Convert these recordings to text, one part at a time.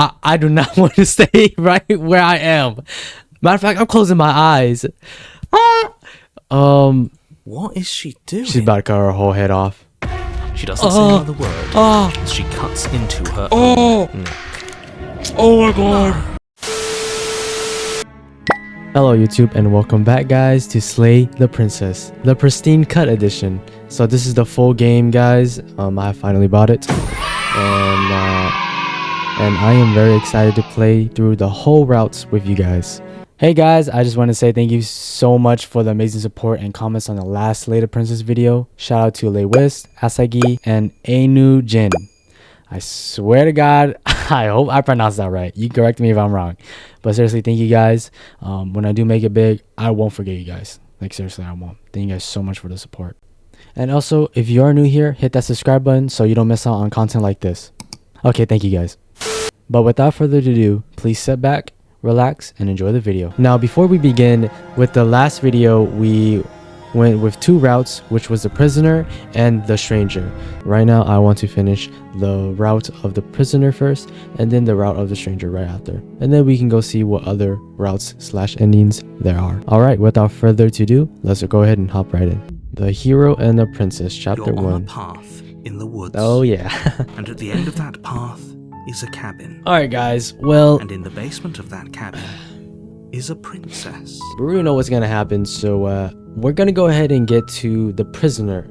I do not want to stay right where I am. Matter of fact, I'm closing my eyes. What is she doing? She's about to cut her whole head off. She doesn't say another word as she cuts into her own neck. Oh my god. Hello YouTube and welcome back guys to Slay the Princess, the pristine cut edition. So this is the full game guys. I finally bought it and I am very excited to play through the whole routes with you guys. Hey guys, I just want to say thank you so much for the amazing support and comments on the last Slay the Princess video. Shout out to Lewis, Asagi, and Anu Jin. I swear to God, I hope I pronounced that right. You correct me if I'm wrong. But seriously, thank you guys. When I do make it big, I won't forget you guys. Like seriously, I won't. Thank you guys so much for the support. And also, if you are new here, hit that subscribe button so you don't miss out on content like this. Okay, thank you guys. But without further ado, please sit back, relax, and enjoy the video. Now, before we begin, with the last video, we went with two routes, which was the prisoner and the stranger. Right now I want to finish the route of the prisoner first and then the route of the stranger right after, and then we can go see what other routes / endings there are. All right, without further ado, let's go ahead and hop right in. The Hero and the Princess, chapter 1. You're on a path in the woods. Oh yeah. And at the end of that path is a cabin. All right guys, well, and in the basement of that cabin is a princess. We already know what's gonna happen, so we're gonna go ahead and get to the prisoner.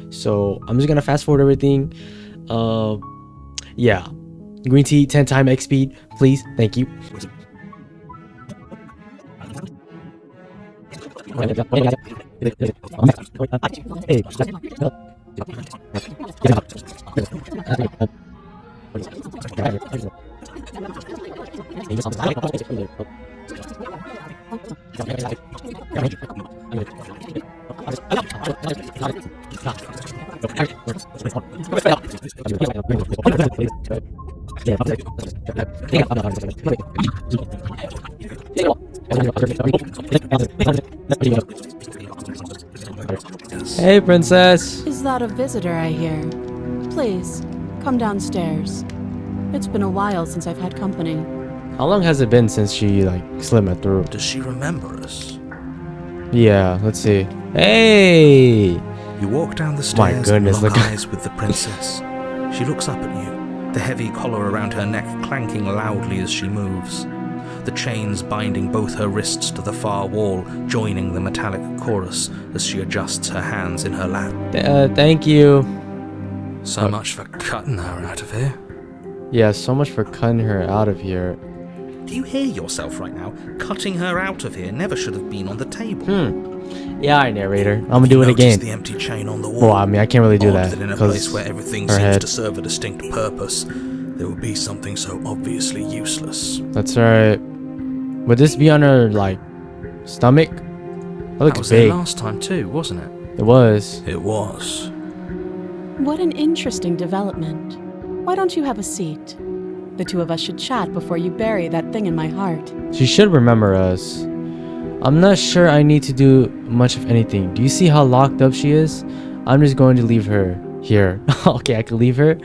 So I'm just gonna fast forward everything. Yeah, green tea 10 time X speed, please. Thank you. Hey, princess. Is that a visitor I hear? Please, come downstairs. It's been a while since I've had company. How long has it been since she like slit my throat? Does she remember us? Yeah, let's see. Hey! You walk down the stairs. My goodness, and lock look. eyes with the princess. She looks up at you, the heavy collar around her neck clanking loudly as she moves. The chains binding both her wrists to the far wall, joining the metallic chorus as she adjusts her hands in her lap. Thank you. So much for cutting her out of here. Yeah, so much for cutting her out of here. Do you hear yourself right now? Cutting her out of here never should have been on the table. Yeah, alright, narrator. I'm gonna do it again. The empty chain on the wall. Well, I mean, I can't really do that. That in a place where everything seems to serve a distinct purpose, there would be something so obviously useless. That's right. Would this be on her, like, stomach? That looks was big. There last time too, wasn't it? It was. It was. What an interesting development. Why don't you have a seat? The two of us should chat before you bury that thing in my heart. She should remember us. I'm not sure I need to do much of anything. Do you see how locked up she is? I'm just going to leave her here. Okay, I can leave her.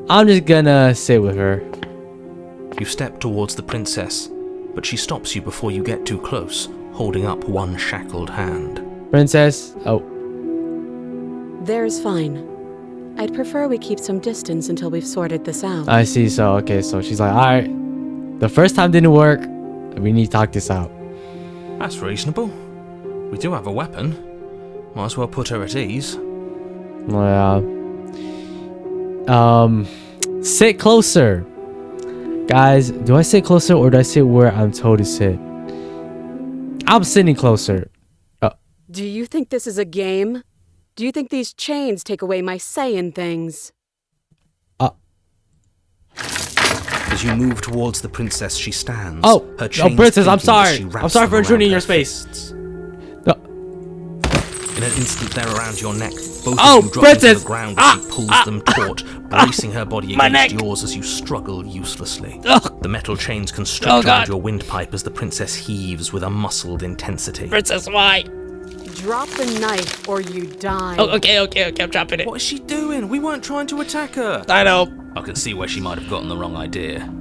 I'm just gonna sit with her. You step towards the princess, but she stops you before you get too close, holding up one shackled hand. Princess? Oh. There's fine. I'd prefer we keep some distance until we've sorted this out. I see, so, okay, so she's like, alright, the first time didn't work, we need to talk this out. That's reasonable. We do have a weapon. Might as well put her at ease. Yeah. Sit closer. Guys, do I sit closer or do I sit where I'm told to sit? I'm sitting closer. Do you think this is a game? Do you think these chains take away my say in things? As you move towards the princess, she stands. Oh, her chains princess, I'm clinking as sorry. she wraps I'm sorry for them intruding in around your her space. fists. No. In an instant, they're around your neck. Both Oh, of you drop princess! to the ground as she pulls them taut, bracing her body My against neck! yours as you struggle uselessly. Ugh. The metal chains constrict around your windpipe as the princess heaves with a muscled intensity. Princess, why? Drop the knife or you die. Oh, okay, I'm dropping it. What is she doing? We weren't trying to attack her. I know. I can see where she might have gotten the wrong idea.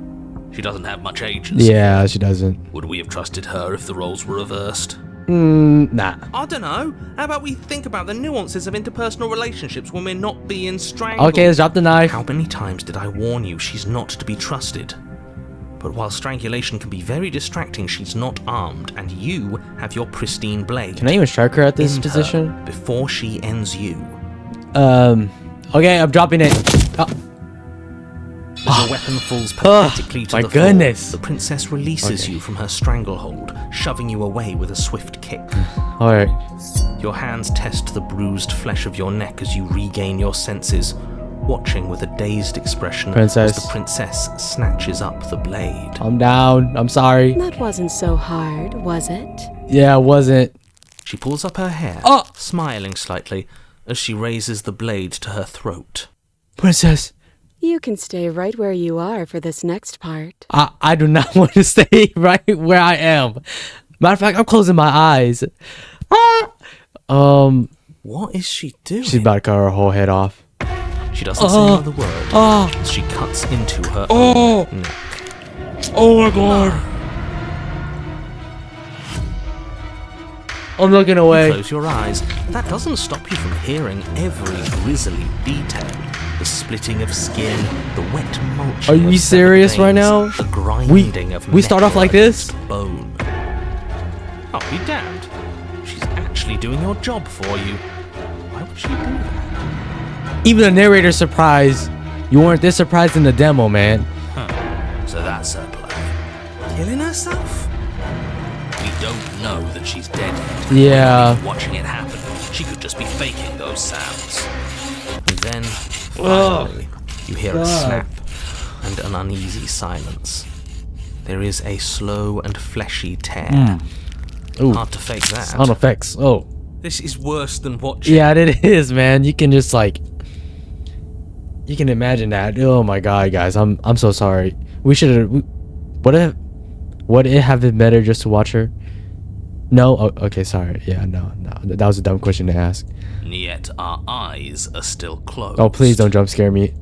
She doesn't have much agency. Yeah, she doesn't. Would we have trusted her if the roles were reversed? Nah. I don't know. How about we think about the nuances of interpersonal relationships when we're not being strangled? Okay, let's drop the knife. How many times did I warn you she's not to be trusted? But while strangulation can be very distracting, she's not armed, and you have your pristine blade. Can I even strike her at this End her position? before she ends you. Okay, I'm dropping it. Oh. As your weapon falls pathetically to my the goodness. floor, the princess releases you from her stranglehold, shoving you away with a swift kick. Alright. Your hands test the bruised flesh of your neck as you regain your senses, watching with a dazed expression Princess. as the princess snatches up the blade. I'm down. I'm sorry. That wasn't so hard, was it? Yeah, it wasn't. She pulls up her hair, smiling slightly, as she raises the blade to her throat. Princess. You can stay right where you are for this next part. I do not want to stay right where I am. Matter of fact, I'm closing my eyes. What is she doing? She's about to cut her whole head off. She doesn't say another word as she cuts into her own neck. Oh my god. I'm looking away. Close your eyes. That doesn't stop you from hearing every grisly detail. The splitting of skin, the wet mulching. Are you of serious severed right veins, now? The grinding of we start off like metal this? against bone. Oh, be damned. She's actually doing your job for you. Why would she do that? Even the narrator's surprised. You weren't this surprised in the demo, man. So that's her plan. Killing herself? We don't know that she's dead yet. Yeah. We're not even watching it happen. She could just be faking those sounds. And then, finally, you hear a snap and an uneasy silence. There is a slow and fleshy tear. Ooh. Hard to fake that. Sound effects. Oh. This is worse than watching. Yeah, it is, man. You can just like, you can imagine that. Oh my god, guys, I'm so sorry. We should have. Would it have been better just to watch her? No. Oh, okay, sorry. Yeah, no. That was a dumb question to ask. And yet our eyes are still closed. Oh, please don't jump scare me.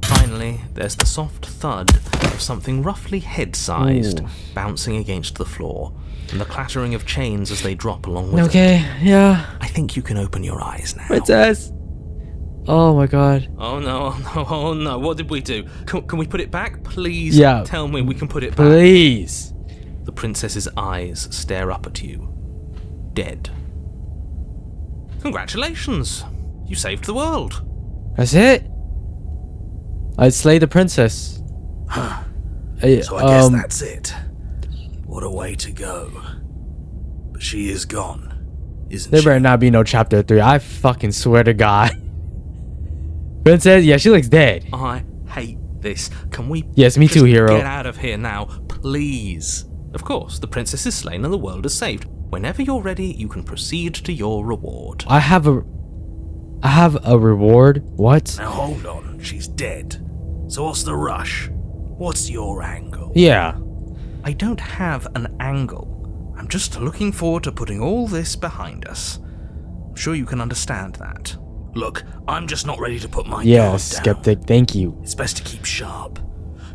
Finally, there's the soft thud of something roughly head-sized bouncing against the floor, and the clattering of chains as they drop along with it. Okay, yeah. I think you can open your eyes now. Princess. Oh my god. Oh no, oh no, oh no. What did we do? Can we put it back? Please tell me we can put it back. Please. The princess's eyes stare up at you. Dead. Congratulations. You saved the world. That's it? I slayed the princess. So I guess that's it. What a way to go. But she is gone, isn't There she? better not be no chapter 3. I fucking swear to God. Princess, yeah, she looks dead. I hate this. Can we Yes, me too, hero. get out of here now, please? Of course, the princess is slain and the world is saved. Whenever you're ready, you can proceed to your reward. I have a reward? What? Now hold on, she's dead. So what's the rush? What's your angle? Yeah. I don't have an angle. I'm just looking forward to putting all this behind us. I'm sure you can understand that. Look, I'm just not ready to put my Yes, guard down. skeptic, thank you. It's best to keep sharp.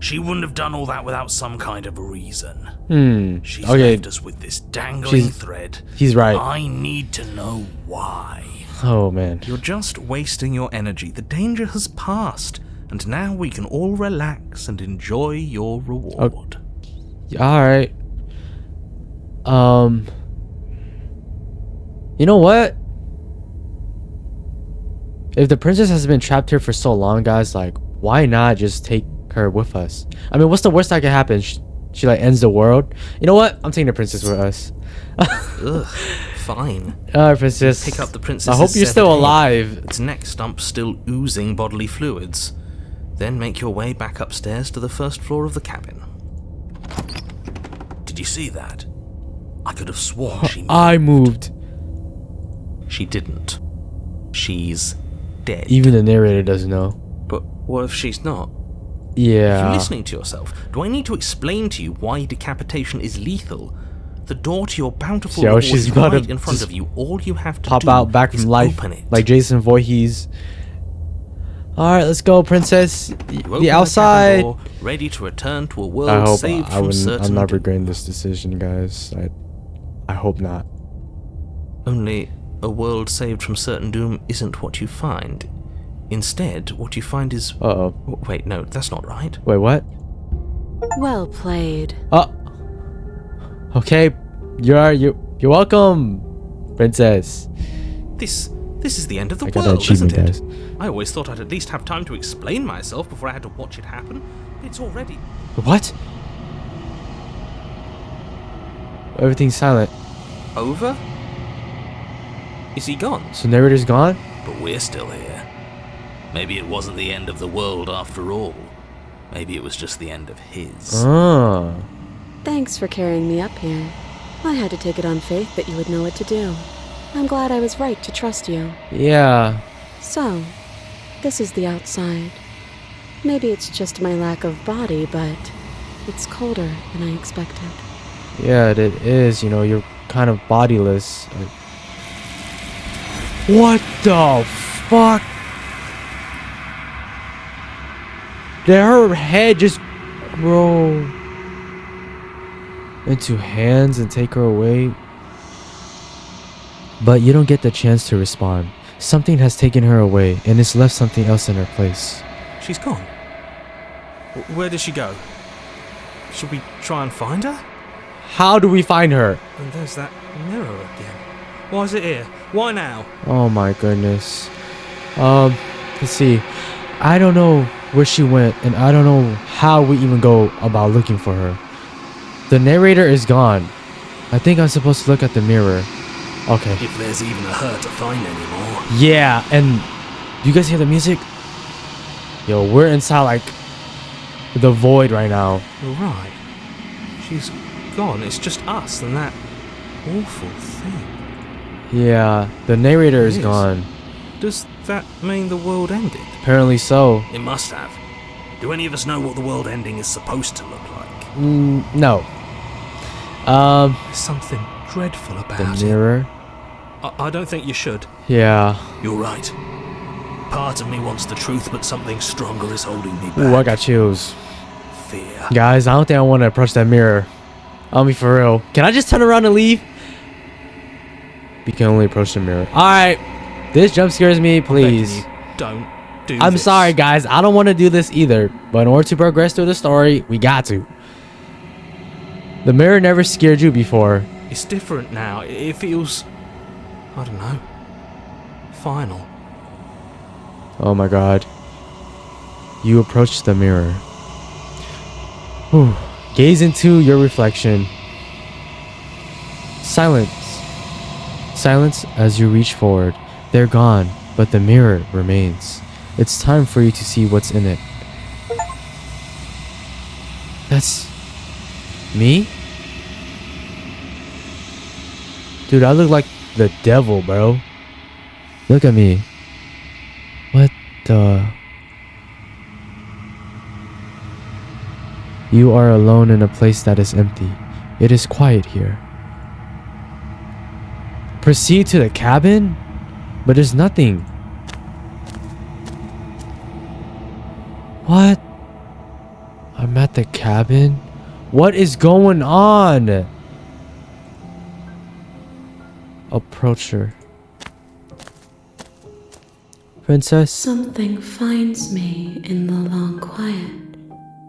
She wouldn't have done all that without some kind of a reason. She's Okay. left us with this dangling thread. He's right. I need to know why. Oh man. You're just wasting your energy. The danger has passed, and now we can all relax and enjoy your reward. Alright. You know what? If the princess has been trapped here for so long, guys, like, why not just take her with us? I mean, what's the worst that could happen? She like ends the world. You know what? I'm taking the princess with us. Ugh, fine. Alright, princess. Pick up the princess. I hope you're still alive. Its neck stump still oozing bodily fluids. Then make your way back upstairs to the first floor of the cabin. Did you see that? I could have sworn she moved. I moved. She didn't. She's dead. Even the narrator doesn't know. But what if she's not? Yeah. You're listening to yourself. Do I need to explain to you why decapitation is lethal? The door to your bountiful reward she's is about right to in front just of you. All you have to Pop do out back is from life open it. like Jason Voorhees. Alright, let's go, princess. You open The outside. cabin door, ready to return to a I world hope saved from I'm certain not doom. regretting this decision, guys. I hope not. Only a world saved from certain doom isn't what you find. Instead, what you find is... Uh-oh. Wait, no, that's not right. Wait, what? Well played. Oh. Okay. You're welcome, princess. This is the end of the I got that world, isn't achievement, it? guys. I always thought I'd at least have time to explain myself before I had to watch it happen. It's already... What? Everything's silent. over? Is he gone? So narrator's gone? But we're still here. Maybe it wasn't the end of the world after all. Maybe it was just the end of his. Oh. Thanks for carrying me up here. I had to take it on faith that you would know what to do. I'm glad I was right to trust you. Yeah. So, this is the outside. Maybe it's just my lack of body, but it's colder than I expected. Yeah, it is. You know, you're kind of bodiless. What the fuck? Did her head just grow into hands and take her away? But you don't get the chance to respond. Something has taken her away and it's left something else in her place. She's gone. Where did she go? Should we try and find her? How do we find her? And there's that mirror again. Why is it here? Why now? Oh my goodness. Let's see. I don't know where she went and I don't know how we even go about looking for her. The narrator is gone. I think I'm supposed to look at the mirror. Okay. If there's even a her to find anymore. Yeah, and you guys hear the music? Yo, we're inside like the void right now. You're right. She's gone. It's just us and that awful thing. Yeah, the narrator is It is. gone. Does that mean the world ended? Apparently so. It must have. Do any of us know what the world ending is supposed to look like? No. There's something dreadful about The it. mirror. I don't think you should. Yeah. You're right. Part of me wants the truth, but something stronger is holding me back. Ooh, I got chills. Fear. Guys, I don't think I want to approach that mirror. I'll be for real. Can I just turn around and leave? We can only approach the mirror. Alright. This jump scares me, please. Begging you, don't do I'm this. sorry, guys. I don't want to do this either. But in order to progress through the story, we got to. The mirror never scared you before. It's different now. It feels... I don't know. Final. Oh my god. You approach the mirror. Whew. Gaze into your reflection. Silence. Silence as you reach forward. They're gone, but the mirror remains. It's time for you to see what's in it. That's... me? Dude, I look like the devil, bro. Look at me. What the... You are alone in a place that is empty. It is quiet here. Proceed to the cabin? But there's nothing. What? I'm at the cabin? What is going on? Approach her. Princess? Something finds me in the long quiet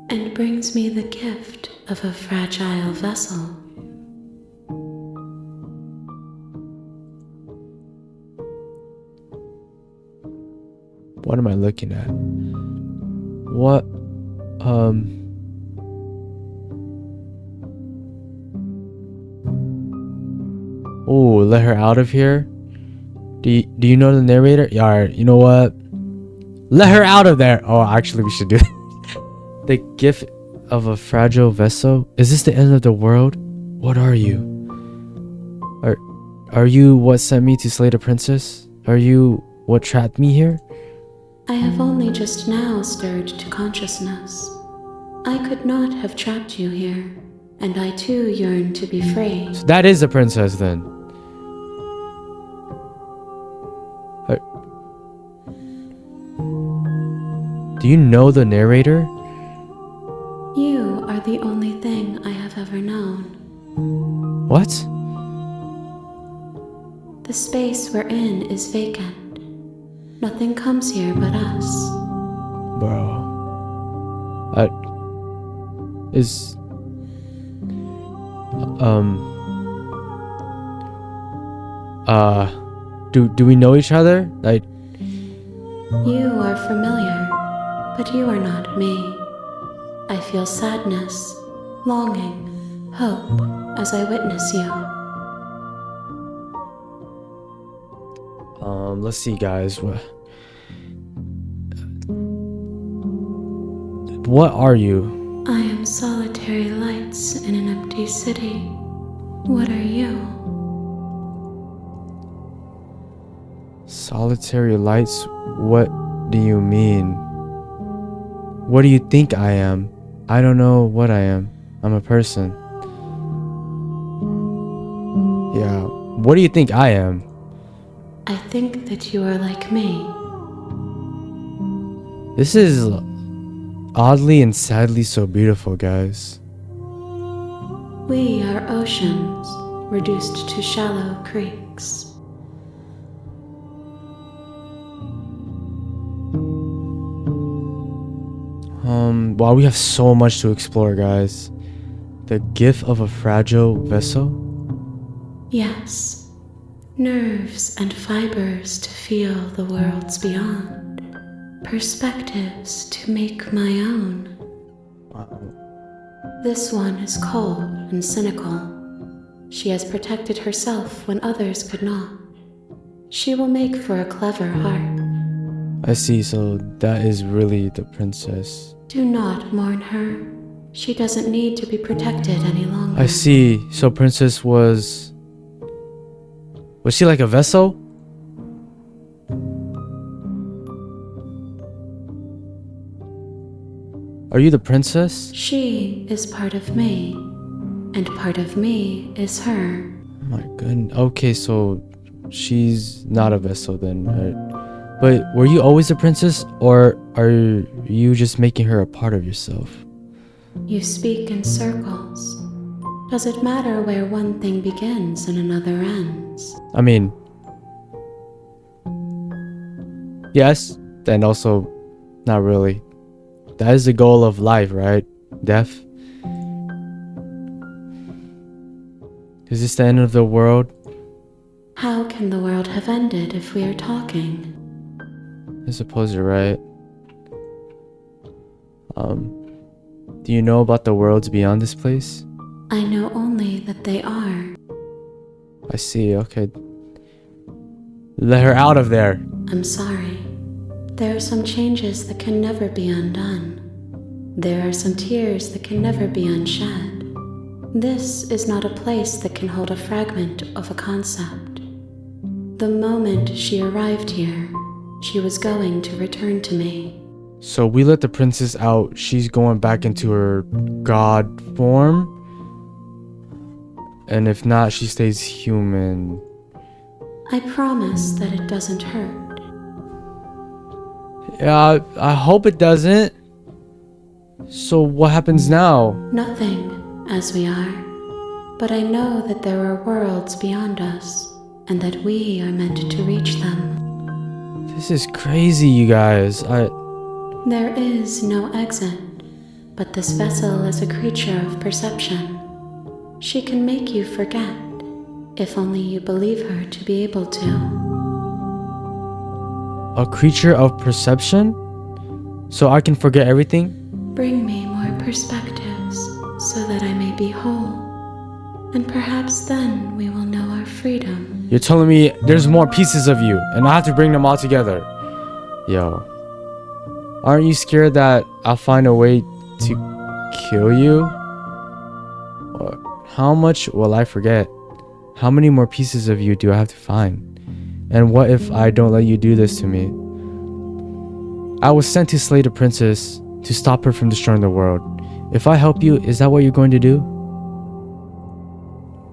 and brings me the gift of a fragile vessel. What am I looking at? What? Oh, let her out of here? Do you know the narrator? Yeah, alright, you know what? Let her out of there! Oh, actually, we should do that. The gift of a fragile vessel? Is this the end of the world? What are you? Are you what sent me to slay the princess? Are you what trapped me here? I have only just now stirred to consciousness. I could not have trapped you here, and I too yearn to be free. So that is the princess then. Do you know the narrator? You are the only thing I have ever known. What? The space we're in is vacant. Nothing comes here but us. Bro. Is... Do we know each other? Like... You are familiar, but you are not me. I feel sadness, longing, hope as I witness you. Let's see, guys. What are you? I am solitary lights in an empty city. What are you? Solitary lights? What do you mean? What do you think I am? I don't know what I am. I'm a person. Yeah. What do you think I am? I think that you are like me. This is oddly and sadly so beautiful, guys. We are oceans, reduced to shallow creeks. Wow, we have so much to explore, guys. The gift of a fragile vessel? Yes, nerves and fibers to feel the worlds beyond, perspectives to make my own. This one is cold and cynical. She has protected herself when others could not. She will make for a clever heart. I see, so that is really the princess. Do not mourn her. She doesn't need to be protected any longer. I see, so princess was she like a vessel? Are you the princess? She is part of me, and part of me is her. Oh my goodness. Okay, so she's not a vessel then, right? But were you always a princess, or are you just making her a part of yourself? You speak in circles. Does it matter where one thing begins and another ends? I mean, yes, and also not really. That is the goal of life, right? Death. Is this the end of the world? How can the world have ended if we are talking? I suppose you're right. Do you know about the worlds beyond this place? I know only that they are. I see, okay. Let her out of there. I'm sorry. There are some changes that can never be undone. There are some tears that can never be unshed. This is not a place that can hold a fragment of a concept. The moment she arrived here, she was going to return to me. So we let the princess out. She's going back into her god form. And if not, she stays human. I promise that it doesn't hurt. Yeah, I hope it doesn't. So what happens now? Nothing, as we are. But I know that there are worlds beyond us, and that we are meant to reach them. This is crazy, you guys. There is no exit, but this vessel is a creature of perception. She can make you forget, if only you believe her to be able to. A creature of perception? So I can forget everything? Bring me more perspectives, so that I may be whole. And perhaps then we will know our freedom. You're telling me there's more pieces of you, and I have to bring them all together. Yo. Aren't you scared that I'll find a way to kill you? How much will I forget? How many more pieces of you do I have to find? And what if I don't let you do this to me? I was sent to slay the princess, to stop her from destroying the world. If I help you, is that what you're going to do?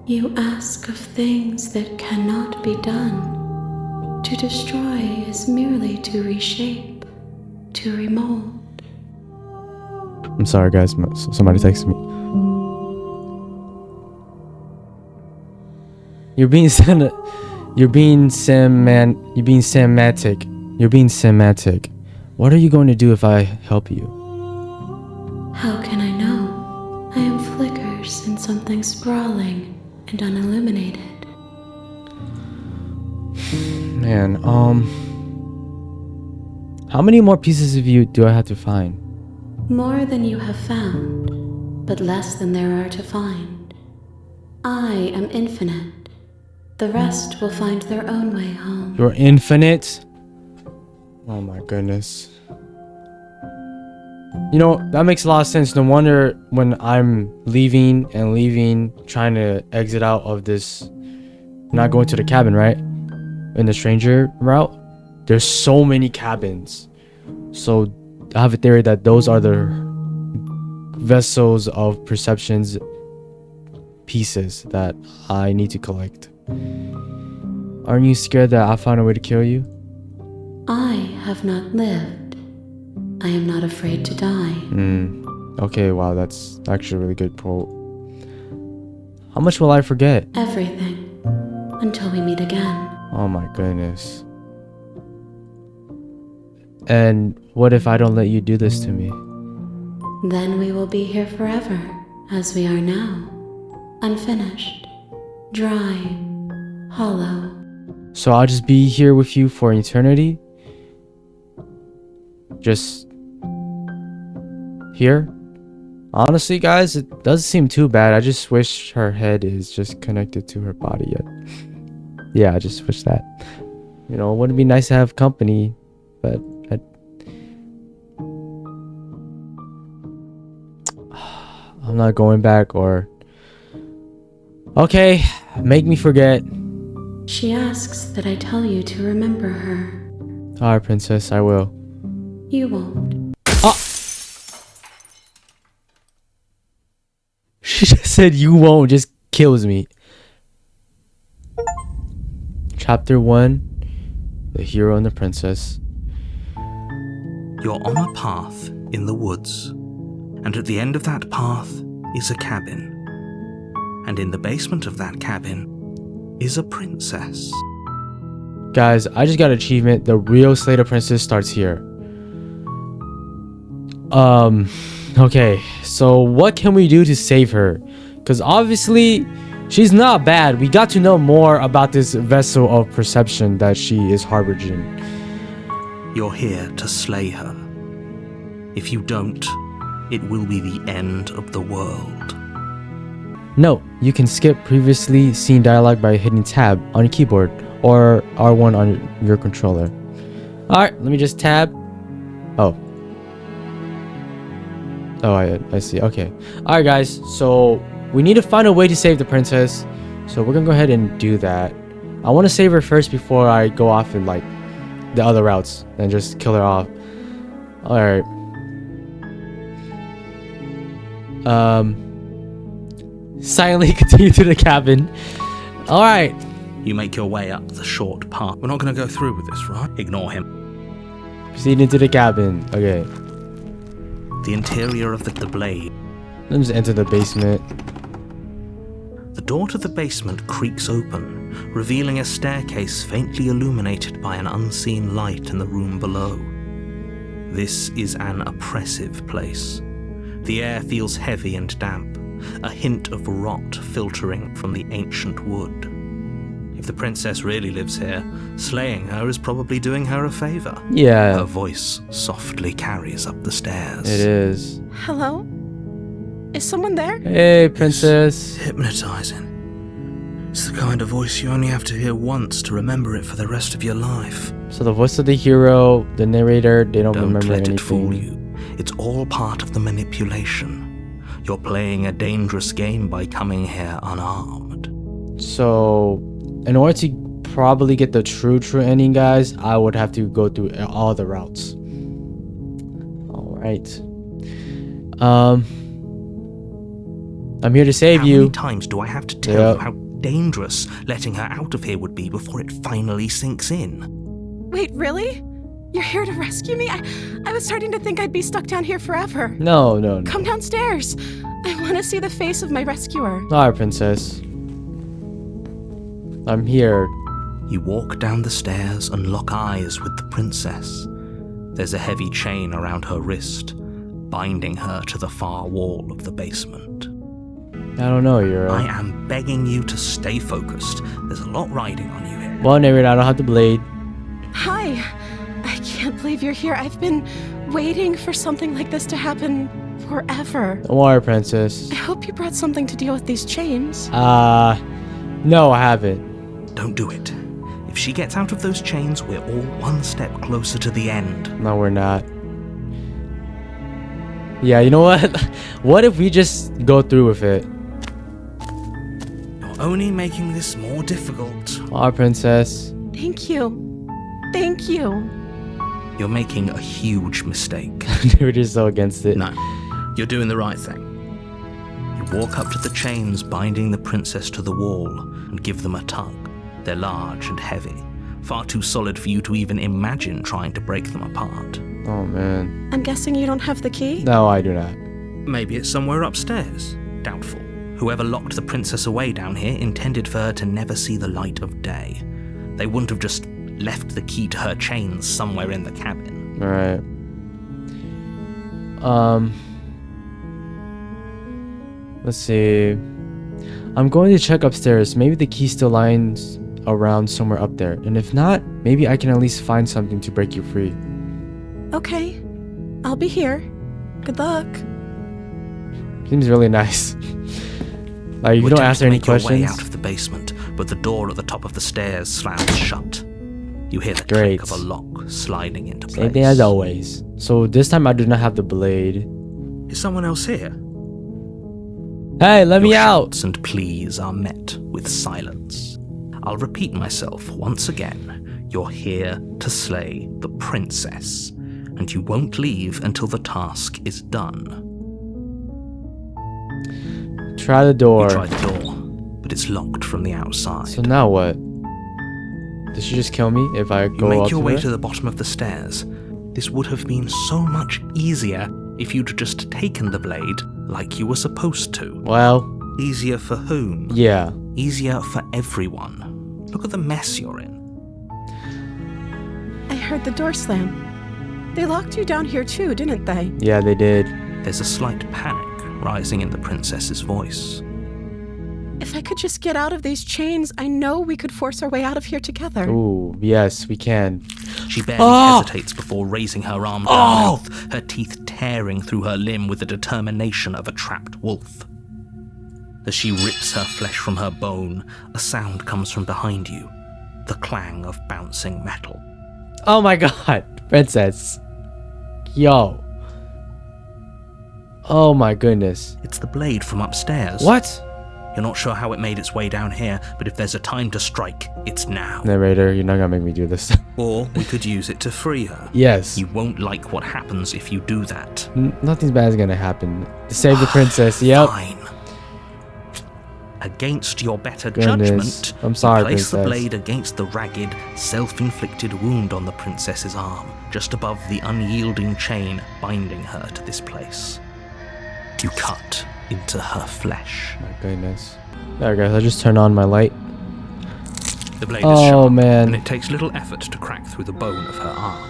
You ask of things that cannot be done. To destroy is merely to reshape, to remold. I'm sorry, guys. Somebody texted me. You're being semantic. What are you going to do if I help you? How can I know? I am flickers in something sprawling and unilluminated. Man, how many more pieces of you do I have to find? More than you have found, but less than there are to find. I am infinite. The rest will find their own way home. You're infinite? Oh my goodness. You know, that makes a lot of sense. No wonder when I'm leaving, trying to exit out of this, not going to the cabin, right? In the stranger route, there's so many cabins. So I have a theory that those are the vessels of perceptions pieces that I need to collect. Aren't you scared that I'll find a way to kill you? I have not lived. I am not afraid to die. Okay, wow, that's actually a really good quote. How much will I forget? Everything. Until we meet again. Oh my goodness. And what if I don't let you do this to me? Then we will be here forever, as we are now. Unfinished. Dry. Hollow. So I'll just be here with you for eternity? Just here? Honestly, guys, it doesn't seem too bad. I just wish her head is just connected to her body yet. Yeah, I just wish that. You know, it wouldn't be nice to have company, but I'm not going back or... Okay, make me forget. She asks that I tell you to remember her. Alright, princess, I will. You won't. Oh! She just said you won't, just kills me. Chapter 1, The Hero and the Princess. You're on a path in the woods, and at the end of that path is a cabin. And in the basement of that cabin is a princess. Guys, I just got an achievement. The real Slater Princess starts here. Okay, so what can we do to save her? Because obviously, she's not bad. We got to know more about this vessel of perception that she is harboring. You're here to slay her. If you don't, it will be the end of the world. No, you can skip previously seen dialogue by hitting tab on your keyboard or R1 on your controller. Alright, let me just tab. Oh, I see. Okay. Alright, guys. So we need to find a way to save the princess. So we're gonna go ahead and do that. I want to save her first before I go off in like the other routes and just kill her off. Alright. Silently continue to the cabin. Alright. You make your way up the short path. We're not going to go through with this, right? Ignore him. Proceed into the cabin. Okay. The interior of the blade. Let me just enter the basement. The door to the basement creaks open, revealing a staircase faintly illuminated by an unseen light in the room below. This is an oppressive place. The air feels heavy and damp, a hint of rot filtering from the ancient wood. If the princess really lives here, slaying her is probably doing her a favor. Yeah. Her voice softly carries up the stairs. It is. Hello? Is someone there? Hey, princess. It's hypnotizing. It's the kind of voice you only have to hear once to remember it for the rest of your life. So the voice of the hero, the narrator, they don't remember let anything. It fool you. It's all part of the manipulation. You're playing a dangerous game by coming here unarmed. So, in order to probably get the true ending, guys, I would have to go through all the routes. Alright. I'm here to save you. How many times do I have to tell you how dangerous letting her out of here would be before it finally sinks in? Wait, really? You're here to rescue me? I was starting to think I'd be stuck down here forever. No, no, no. Come downstairs. I want to see the face of my rescuer. Alright, princess. I'm here. You walk down the stairs and lock eyes with the princess. There's a heavy chain around her wrist, binding her to the far wall of the basement. I don't know, Euro. I am begging you to stay focused. There's a lot riding on you here. Well, narrator, I don't have the blade. Hi. I can't believe you're here. I've been waiting for something like this to happen forever. Don't worry, princess. I hope you brought something to deal with these chains. No, I haven't. Don't do it. If she gets out of those chains, we're all one step closer to the end. No, we're not. Yeah, you know what? What if we just go through with it? You're only making this more difficult. Our princess. Thank you. Thank you. You're making a huge mistake. We're just so against it. No, you're doing the right thing. You walk up to the chains binding the princess to the wall and give them a tug. They're large and heavy, far too solid for you to even imagine trying to break them apart. Oh, man. I'm guessing you don't have the key? No, I do not. Maybe it's somewhere upstairs. Doubtful. Whoever locked the princess away down here intended for her to never see the light of day. They wouldn't have just left the key to her chains somewhere in the cabin. Alright. Let's see. I'm going to check upstairs. Maybe the key still lies around somewhere up there. And if not, maybe I can at least find something to break you free. Okay. I'll be here. Good luck. Seems really nice. Like, you You don't attempt ask to her any make your way questions. out of the basement, but the door at the top of the stairs slams shut. You hear the Great. click of a lock sliding into place. Same thing as always. So this time I do not have the blade. Is someone else here? Hey, let me Your out! shouts and pleas are met with silence. I'll repeat myself once again. You're here to slay the princess, and you won't leave until the task is done. Try the door. You try the door, but it's locked from the outside. So now what? Does she just kill me if I You go up make your to way her? to the bottom of the stairs. This would have been so much easier if you'd just taken the blade like you were supposed to. Well, Easier for whom? yeah. Easier for everyone. Look at the mess you're in. I heard the door slam. They locked you down here too, didn't they? Yeah, they did. There's a slight panic rising in the princess's voice. If I could just get out of these chains, I know we could force our way out of here together. Ooh, yes, we can. She barely hesitates before raising her arm to her mouth, her teeth tearing through her limb with the determination of a trapped wolf. As she rips her flesh from her bone, a sound comes from behind you, the clang of bouncing metal. Oh my god, princess. Yo. Oh my goodness. It's the blade from upstairs. What? You're not sure how it made its way down here, but if there's a time to strike, it's now. Narrator, you're not gonna make me do this. Or we could use it to free her. Yes. You won't like what happens if you do that. Nothing bad is gonna happen. To save the princess, yep. Fine. Against your better Goodness. judgment, I'm sorry, you place the princess. blade against the ragged, self-inflicted wound on the princess's arm, just above the unyielding chain binding her to this place. You cut into her flesh. My goodness. There, guys, I just turned on my light. The blade is Oh, sharp, man. and it takes little effort to crack through the bone of her arm.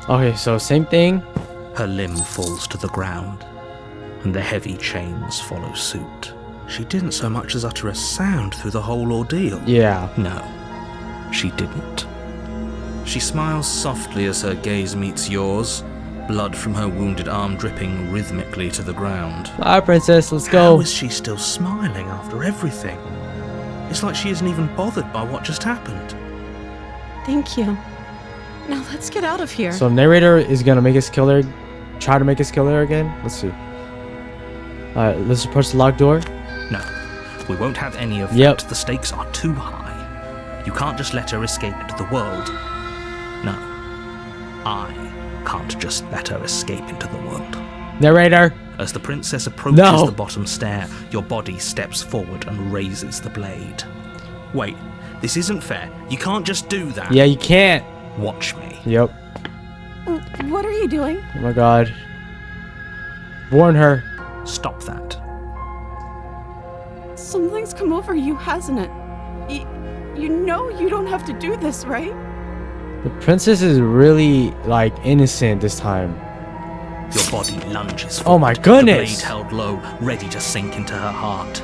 Okay, so same thing. Her limb falls to the ground, and the heavy chains follow suit. She didn't so much as utter a sound through the whole ordeal. Yeah. No, she didn't. She smiles softly as her gaze meets yours, blood from her wounded arm dripping rhythmically to the ground. Alright, princess, let's How go. is she still smiling after everything? It's like she isn't even bothered by what just happened. Thank you. Now let's get out of here. So narrator is gonna make us kill her. Try to make us kill her again. Let's see. Alright, let's approach the locked door. No, we won't have any of Yep. that. The stakes are too high. You can't just let her escape into the world. No, I can't just let her escape into the world. Narrator. As the princess approaches No. the bottom stair, your body steps forward and raises the blade. Wait, this isn't fair. You can't just do that. Yeah, you can't. Watch me. Yep. you doing? Oh my god. Warn her. Stop that. Something's come over you, hasn't it? You know you don't have to do this, right? The princess is really, like, innocent this time. Your body lunges Oh my forward, goodness! the blade held low, ready to sink into her heart.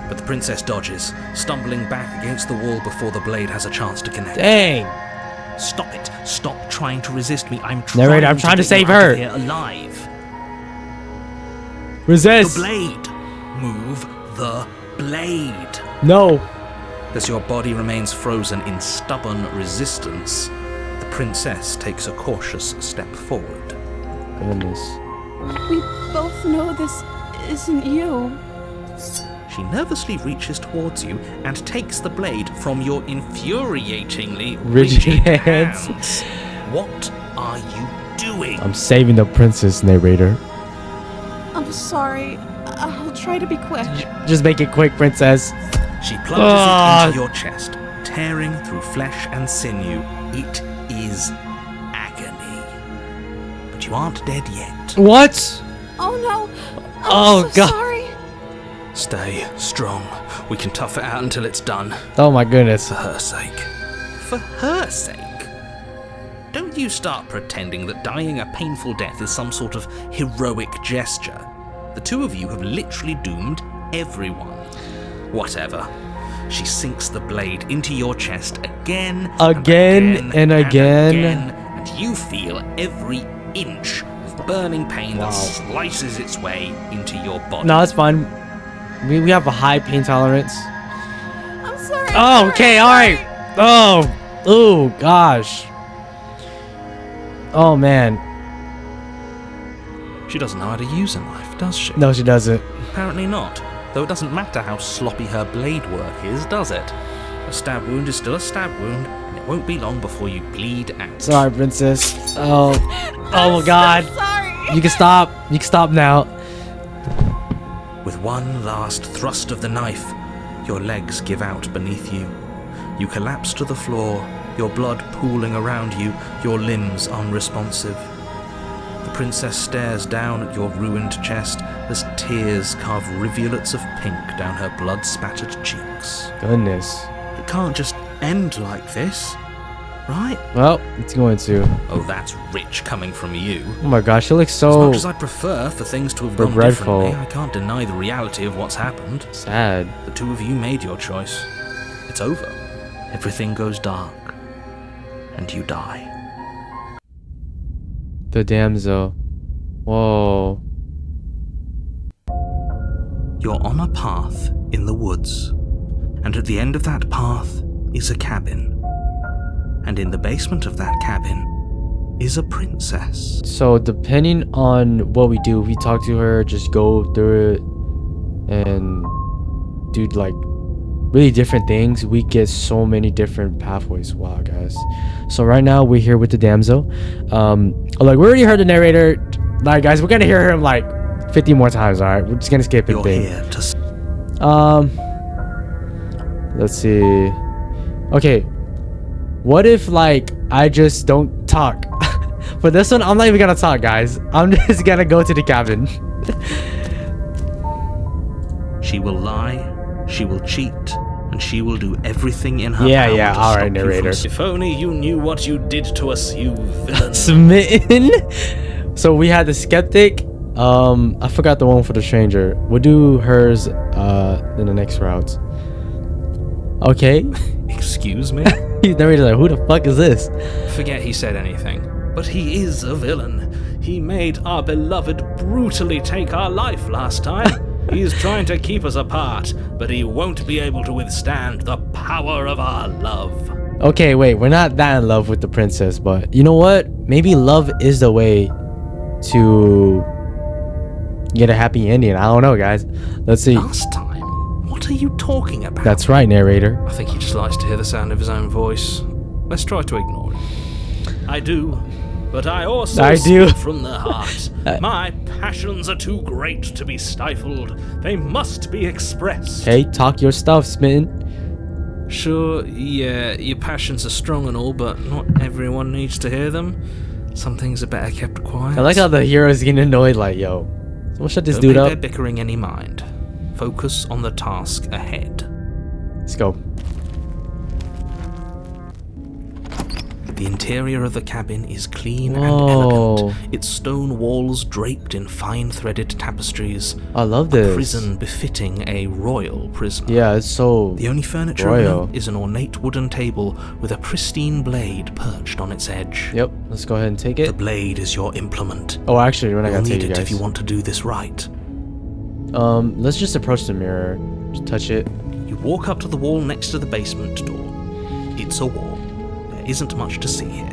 But the princess dodges, stumbling back against the wall before the blade has a chance to connect. Dang! Stop it. Stop trying to resist me. I'm trying, Narrator, I'm trying to get save you out her. of here alive. Resist! The blade. Move the blade. No! As your body remains frozen in stubborn resistance, the princess takes a cautious step forward. Goodness. We both know this isn't you. She nervously reaches towards you and takes the blade from your infuriatingly Rigid rigid hands. hands. What are you doing? I'm saving the princess, narrator. I'm sorry. I'll try to be quick. Just make it quick, princess. She plunges it into your chest, tearing through flesh and sinew. It is agony. But you aren't dead yet. What? Oh no. Oh, I'm so God. sorry. Stay strong. We can tough it out until it's done. Oh my goodness. For her sake. For her sake? Don't you start pretending that dying a painful death is some sort of heroic gesture. The two of you have literally doomed everyone. Whatever. She sinks the blade into your chest again And again. and you feel every inch of burning pain that slices its way into your body. No, it's fine. We have a high pain tolerance. I'm sorry. Oh, okay, alright. Oh, gosh. Oh, man. She doesn't know how to use a knife, does she? No, she doesn't. Apparently not. Though it doesn't matter how sloppy her blade work is, does it? A stab wound is still a stab wound, and it won't be long before you bleed out. Sorry, princess. Oh my god. I'm sorry. You can stop. You can stop now. With one last thrust of the knife, your legs give out beneath you. You collapse to the floor, your blood pooling around you, your limbs unresponsive. The princess stares down at your ruined chest as tears carve rivulets of pink down her blood-spattered cheeks. Goodness. It can't just end like this, right? Well, it's going to. Oh, that's rich coming from you. Oh my gosh, she looks As so much as I'd prefer for things to have gone regretful. differently, I can't deny the reality of what's happened. sad. The two of you made your choice. It's over. Everything goes dark. And you die. The damsel. Whoa. You're on a path in the woods. And at the end of that path is a cabin. And in the basement of that cabin is a princess. So depending on what we do, if we talk to her, just go through it and do like really different things, we get so many different pathways. Wow, guys. So right now we're here with the damsel. Like we already heard the narrator. Like guys, we're gonna hear him like 50 more times. All right, we're just gonna skip it. You're here to... Let's see. Okay, what if like I just don't talk? For this one, I'm not even gonna talk, guys. I'm just gonna go to the cabin. She will lie, she will cheat, and she will do everything in her Yeah, power yeah, to all stop right, you from- narrator. If only you knew what you did to us, you villain. Smitten. So we had the skeptic. I forgot the one for the stranger. We'll do hers in the next route. Okay. Excuse me? He's narrator like, who the fuck is this? Forget he said anything. But he is a villain. He made our beloved brutally take our life last time. He's trying to keep us apart, but he won't be able to withstand the power of our love. Okay, wait, we're not that in love with the princess, but you know what? Maybe love is the way to get a happy ending. I don't know, guys. Let's see. Last time? What are you talking about? That's right, narrator. I think he just likes to hear the sound of his own voice. Let's try to ignore it. I do, but I also speak from the heart. My passions are too great to be stifled. They must be expressed. Hey, talk your stuff, Smitten. Sure, yeah, your passions are strong and all, but not everyone needs to hear them. Some things are better kept quiet. I like how the hero is getting annoyed, like, yo, someone shut this Don't dude pay up. their bickering any mind. Focus on the task ahead. Let's go. The interior of the cabin is clean and Whoa. elegant, its stone walls draped in fine-threaded tapestries. I love A this. prison befitting a royal prisoner. Yeah, it's so The only furniture royal. of note is an ornate wooden table with a pristine blade perched on its edge. Yep, let's go ahead and take The it. blade is your implement. Oh, actually, we're not You'll gonna take need it, it guys. if you want to do this right. Let's just approach the mirror. Just touch it. You walk up to the wall next to the basement door. It's a wall. There isn't much to see here.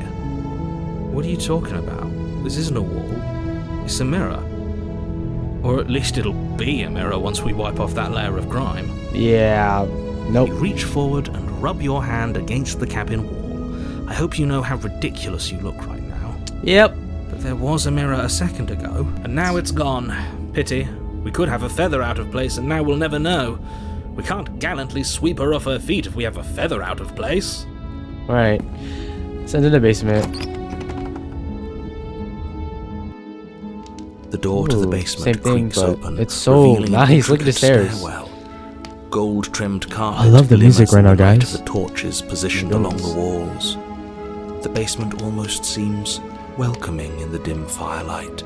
What are you talking about? This isn't a wall. It's a mirror. Or at least it'll be a mirror once we wipe off that layer of grime. Yeah. Nope. You reach forward and rub your hand against the cabin wall. I hope you know how ridiculous you look right now. Yep. But there was a mirror a second ago, and now it's gone. Pity. We could have a feather out of place, and now we'll never know. We can't gallantly sweep her off her feet if we have a feather out of place. Alright. Let's enter the basement. The door to the Ooh, basement same thing, creaks but open, it's so revealing an nice. Look at the intricate stairs. stairwell. Gold-trimmed carpet I love the music glimmers right in now, the light guys. of the torches positioned Goodness. along the walls. The basement almost seems welcoming in the dim firelight,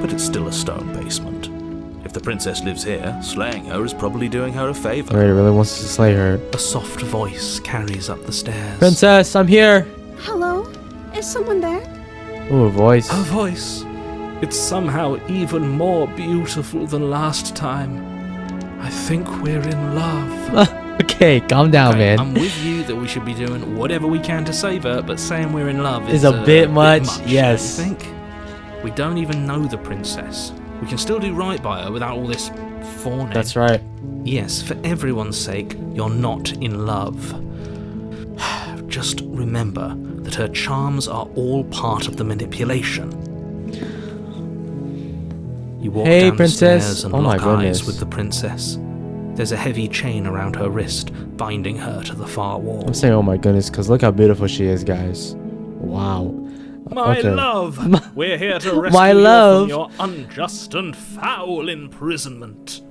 but it's still a stone basement. If the princess lives here, slaying her is probably doing her a favor. Alright, it really wants us to slay her. A soft voice carries up the stairs. Princess, I'm here. Hello? Is someone there? Ooh, a voice. Her voice. It's somehow even more beautiful than last time. I think we're in love. Okay, calm down, Okay, man. I'm with you that we should be doing whatever we can to save her, but saying we're in love Is is a bit much, don't yes. you think? We don't even know the princess. We can still do right by her without all this fawning. That's right. Yes, for everyone's sake, you're not in love. Just remember that her charms are all part of the manipulation. You walk Hey, down the princess. stairs and Oh my lock goodness. eyes with the princess. There's a heavy chain around her wrist, binding her to the far wall. I'm saying, oh my goodness, because look how beautiful she is, guys. Wow. My Okay. love, we're here to rescue My you love. from your unjust and foul imprisonment.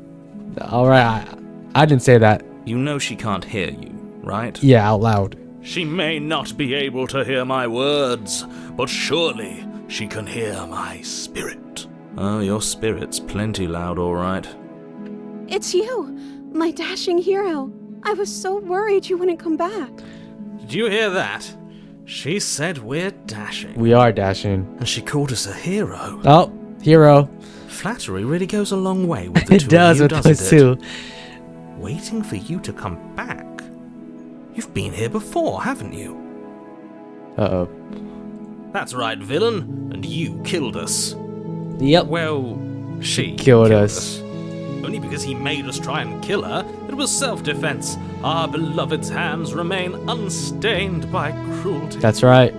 Alright, I didn't say that. You know she can't hear you, right? Yeah, out loud. She may not be able to hear my words, but surely she can hear my spirit. Oh, your spirit's plenty loud, all right. It's you, my dashing hero. I was so worried you wouldn't come back. Did you hear that? She said we're dashing. We are dashing. And she called us a hero. Oh, hero. Flattery really goes a long way with the It two does of you, with doesn't us it? too. Waiting for you to come back. You've been here before, haven't you? Uh-oh. That's right, villain. And you killed us. Yep. Well, she Killed us. Only because he made us try and kill her. It was self-defense. Our beloved's hands remain unstained by cruelty. That's right.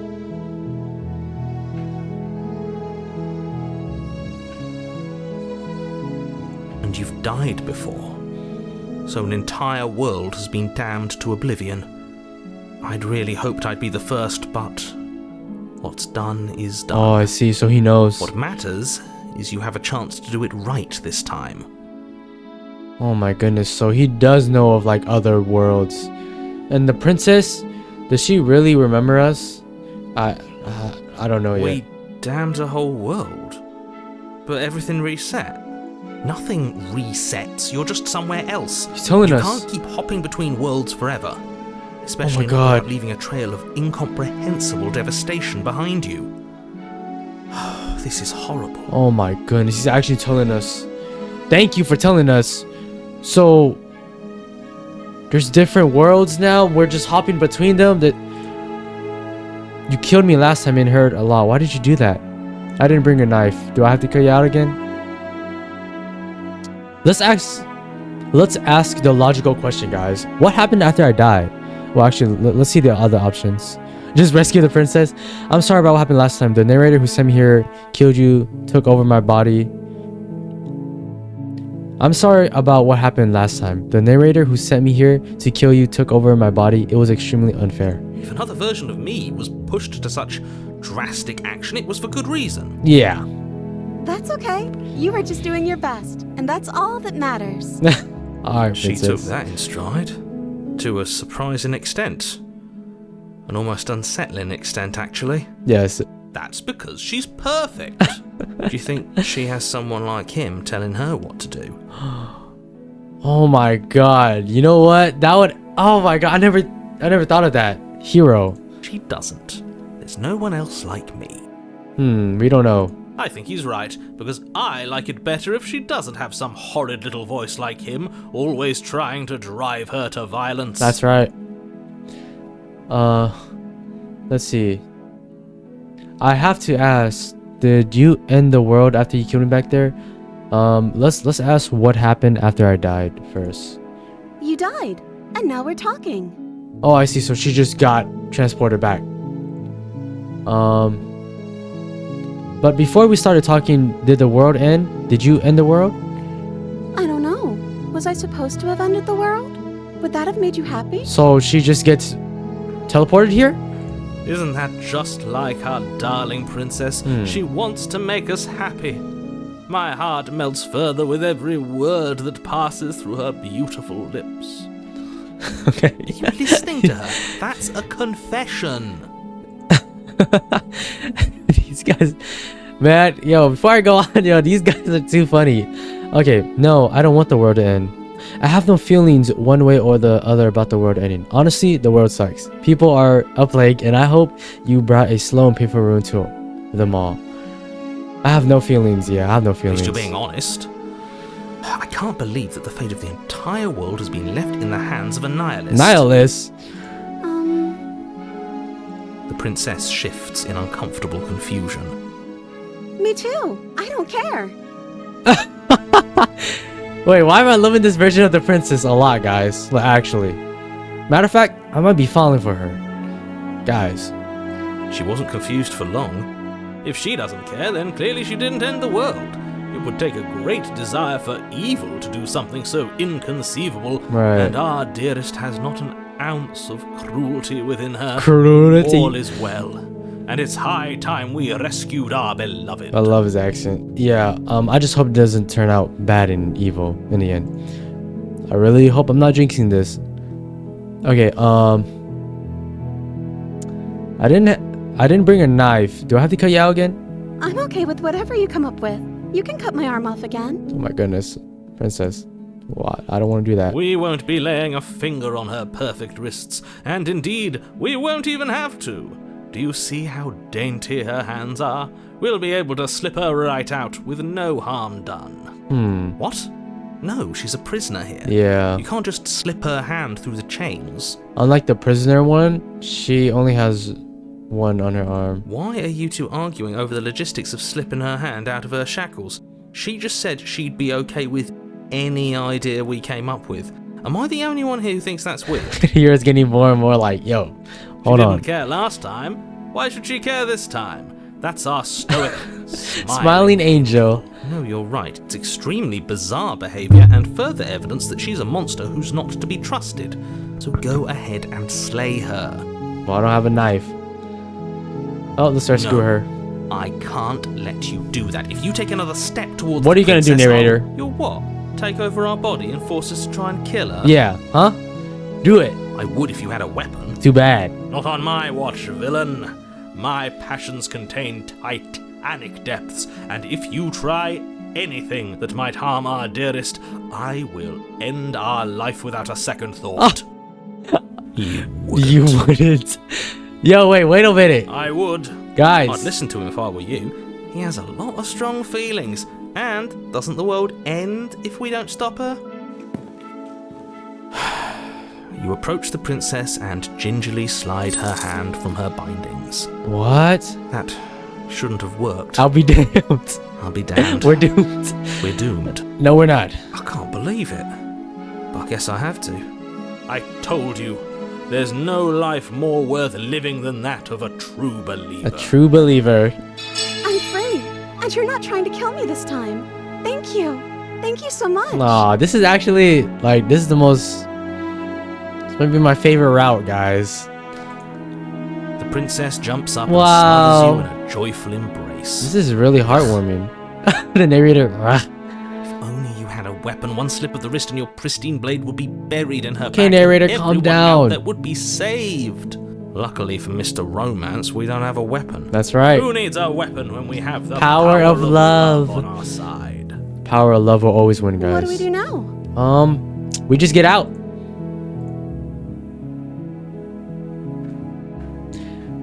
And you've died before. So an entire world has been damned to oblivion. I'd really hoped I'd be the first, but what's done is done. Oh, I see. So he knows. What matters is you have a chance to do it right this time. Oh my goodness. So he does know of like other worlds. And the princess, does she really remember us? I don't know We yet. damned a whole world. But everything reset. Nothing resets. You're just somewhere else. He's telling You us. can't keep hopping between worlds forever. Especially not God. without leaving a trail of incomprehensible devastation behind you. This is horrible. Oh my goodness. He's actually telling us. Thank you for telling us. So there's different worlds now. We're just hopping between them. That you killed me last time and hurt a lot. Why did you do that? I didn't bring a knife. Do I have to kill you out again? Let's ask the logical question, guys. What happened after I died? Well, actually, let's see the other options. Just rescue the princess. I'm sorry about what happened last time. The narrator who sent me here killed you, took over my body. I'm sorry about what happened last time. The narrator who sent me here to kill you took over my body. It was extremely unfair. If another version of me was pushed to such drastic action, it was for good reason. Yeah. That's okay. You were just doing your best, and that's all that matters. Alright, She princess. took that in stride. To a surprising extent. An almost unsettling extent, actually. Yes. That's because she's perfect. Do you think she has someone like him telling her what to do? Oh my god. You know what? That would... Oh my god. I never thought of that. Hero. She doesn't. There's no one else like me. We don't know. I think he's right, because I like it better if she doesn't have some horrid little voice like him, always trying to drive her to violence. That's right. Let's see. I have to ask, did you end the world after you killed me back there? Let's ask what happened after I died first. You died, and now we're talking. Oh, I see. So she just got transported back. But before we started talking, did the world end? Did you end the world? I don't know. Was I supposed to have ended the world? Would that have made you happy? So she just gets teleported here? Isn't that just like our darling princess? She wants to make us happy. My heart melts further with every word that passes through her beautiful lips. Okay. Are you listening to her? That's a confession. These guys, man, yo, before I go on, yo, these guys are too funny. Okay, no, I don't want the world to end. I have no feelings one way or the other about the world ending. Honestly, the world sucks. People are a plague, and I hope you brought a slow and painful ruin to them all. I have no feelings. Yeah, I have no At feelings. least you're being honest. I can't believe that the fate of the entire world has been left in the hands of a nihilist. Nihilist? The princess shifts in uncomfortable confusion. Me too. I don't care. Wait, why am I loving this version of the princess a lot, guys? Like, actually. Matter of fact, I might be falling for her. Guys. She wasn't confused for long. If she doesn't care, then clearly she didn't end the world. It would take a great desire for evil to do something so inconceivable, Right. and our dearest has not an ounce of cruelty within her. Cruelty. All is well, and it's high time we rescued our beloved. I love his accent. Yeah, I just hope it doesn't turn out bad and evil in the end. I really hope I'm not jinxing this. Okay, I didn't bring a knife. Do I have to cut you out again? I'm okay with whatever you come up with. You can cut my arm off again. Oh my goodness, princess. What? I don't want to do that. We won't be laying a finger on her perfect wrists, and indeed, we won't even have to. Do you see how dainty her hands are? We'll be able to slip her right out with no harm done. What? No, she's a prisoner here. Yeah. You can't just slip her hand through the chains. Unlike the prisoner one, she only has one on her arm. Why are you two arguing over the logistics of slipping her hand out of her shackles? She just said she'd be okay with any idea we came up with. Am I the only one here who thinks that's weird? Here it's getting more and more like, yo, hold She on. didn't care last time. Why should she care this time? That's our stoic, Smiling angel. No, you're right. It's extremely bizarre behavior and further evidence that she's a monster who's not to be trusted. So go ahead and slay her. Well, I don't have a knife. Oh, let's rescue No. her. I can't let you do that. If you take another step towards What the are you gonna do, princess, narrator? You'll what? Take over our body and force us to try and kill her? Yeah, huh? Do it. I would if you had a weapon. Too bad. Not on my watch, villain. My passions contain titanic depths, and if you try anything that might harm our dearest, I will end our life without a second thought. You wouldn't. You wouldn't. Yo, wait a minute. I would. Guys. I'd listen to him if I were you. He has a lot of strong feelings. And doesn't the world end if we don't stop her? You approach the princess and gingerly slide her hand from her bindings. What? That shouldn't have worked. I'll be damned. I'll be damned. We're doomed. We're doomed. No, we're not. I can't believe it. But I guess I have to. I told you, there's no life more worth living than that of a true believer. A true believer. I'm free, and you're not trying to kill me this time. Thank you. Thank you so much. Aw, this is actually, like, this is the most... This might be my favorite route, guys. The princess jumps up Wow. and smothers you in a joyful embrace. This is really heartwarming. The narrator. If only you had a weapon, one slip of the wrist and your pristine blade would be buried in her Okay, back. narrator, And calm everyone down. out there would be saved. Luckily for Mr. Romance, we don't have a weapon. That's right. Who needs a weapon when we have the Power of love. on our side? Power of love will always win, guys. What do we do now? We just get out.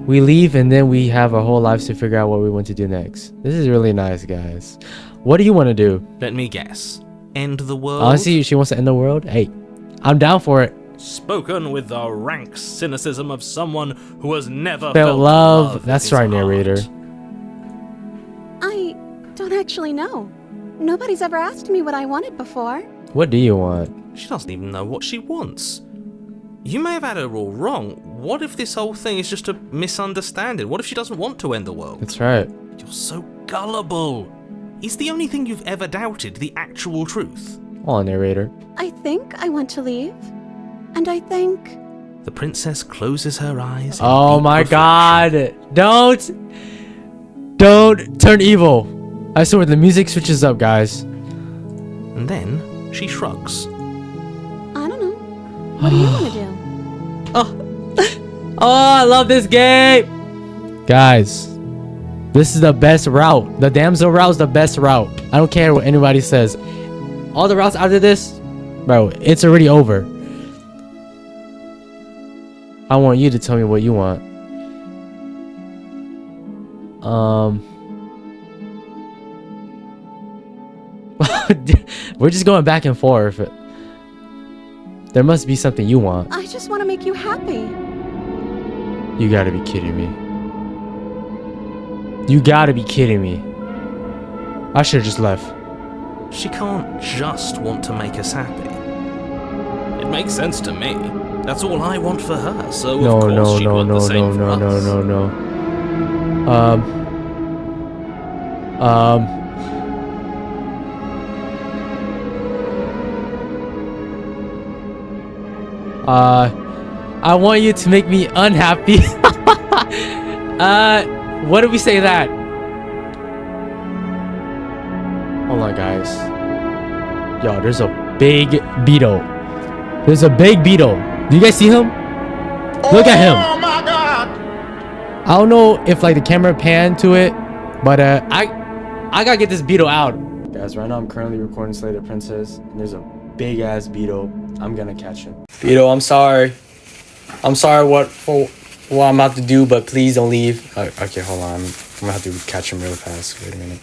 We leave and then we have our whole lives to figure out what we want to do next. This is really nice, guys. What do you want to do? Let me guess. End the world? Honestly, she wants to end the world? Hey, I'm down for it. Spoken with the rank cynicism of someone who has never Felt love. in That's his right, heart. narrator. I don't actually know. Nobody's ever asked me what I wanted before. What do you want? She doesn't even know what she wants. You may have had her all wrong. What if this whole thing is just a misunderstanding? What if she doesn't want to end the world? That's right. You're so gullible. Is the only thing you've ever doubted the actual truth? Oh, narrator. I think I want to leave. And I think... The princess closes her eyes. in Oh deep my reflection. god. Don't turn evil. I swear the music switches up, guys. And then she shrugs. I don't know. What do you want to do? Oh, I love this game. Guys, this is the best route. The Damsel route is the best route. I don't care what anybody says. All the routes after this, bro, it's already over. I want you to tell me what you want. We're just going back and forth. There must be something you want. I just want to make you happy. You gotta be kidding me. You gotta be kidding me. I should've just left. She can't just want to make us happy. It makes sense to me. That's all I want for her, so No, of course no, she'd no, want no, the same no, for no, us. no, no, no. I want you to make me unhappy. What did we say that? Hold on, guys. Yo, there's a big beetle. There's a big beetle. Do you guys see him? Look at him. Oh my god! I don't know if like the camera panned to it, but I gotta get this beetle out. Guys, right now I'm currently recording Slay the Princess, and there's a big ass beetle. I'm gonna catch him. Beetle, I'm sorry. I'm sorry for what I'm about to do, but please don't leave. Okay, hold on. I'm gonna have to catch him real fast. Wait a minute.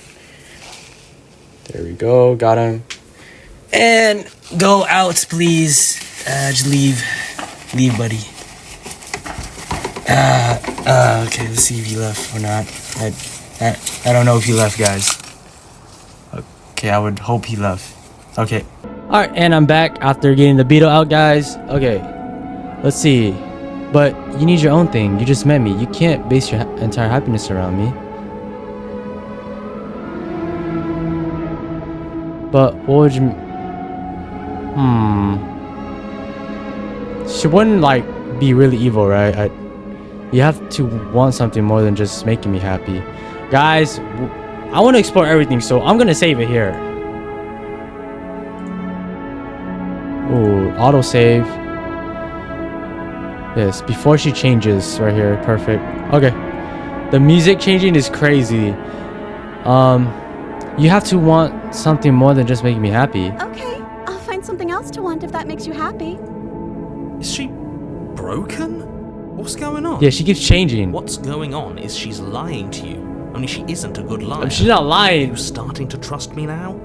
There we go. Got him. And go out, please. Just leave. Leave, buddy. Okay, let's see if he left or not. I don't know if he left, guys. Okay, I would hope he left. Okay. Alright, and I'm back after getting the beetle out, guys. Okay, let's see. But you need your own thing. You just met me. You can't base your entire happiness around me. But what would you... She wouldn't, like, be really evil, right? You have to want something more than just making me happy. Guys, I want to explore everything, so I'm gonna save it here. Ooh, autosave. Yes, before she changes right here. Perfect. Okay. The music changing is crazy. You have to want something more than just making me happy. Okay, I'll find something else to want if that makes you happy. Is she broken? What's going on? Yeah, she keeps changing. What's going on is she's lying to you. Only she isn't a good liar. She's not Are lying. you starting to trust me now?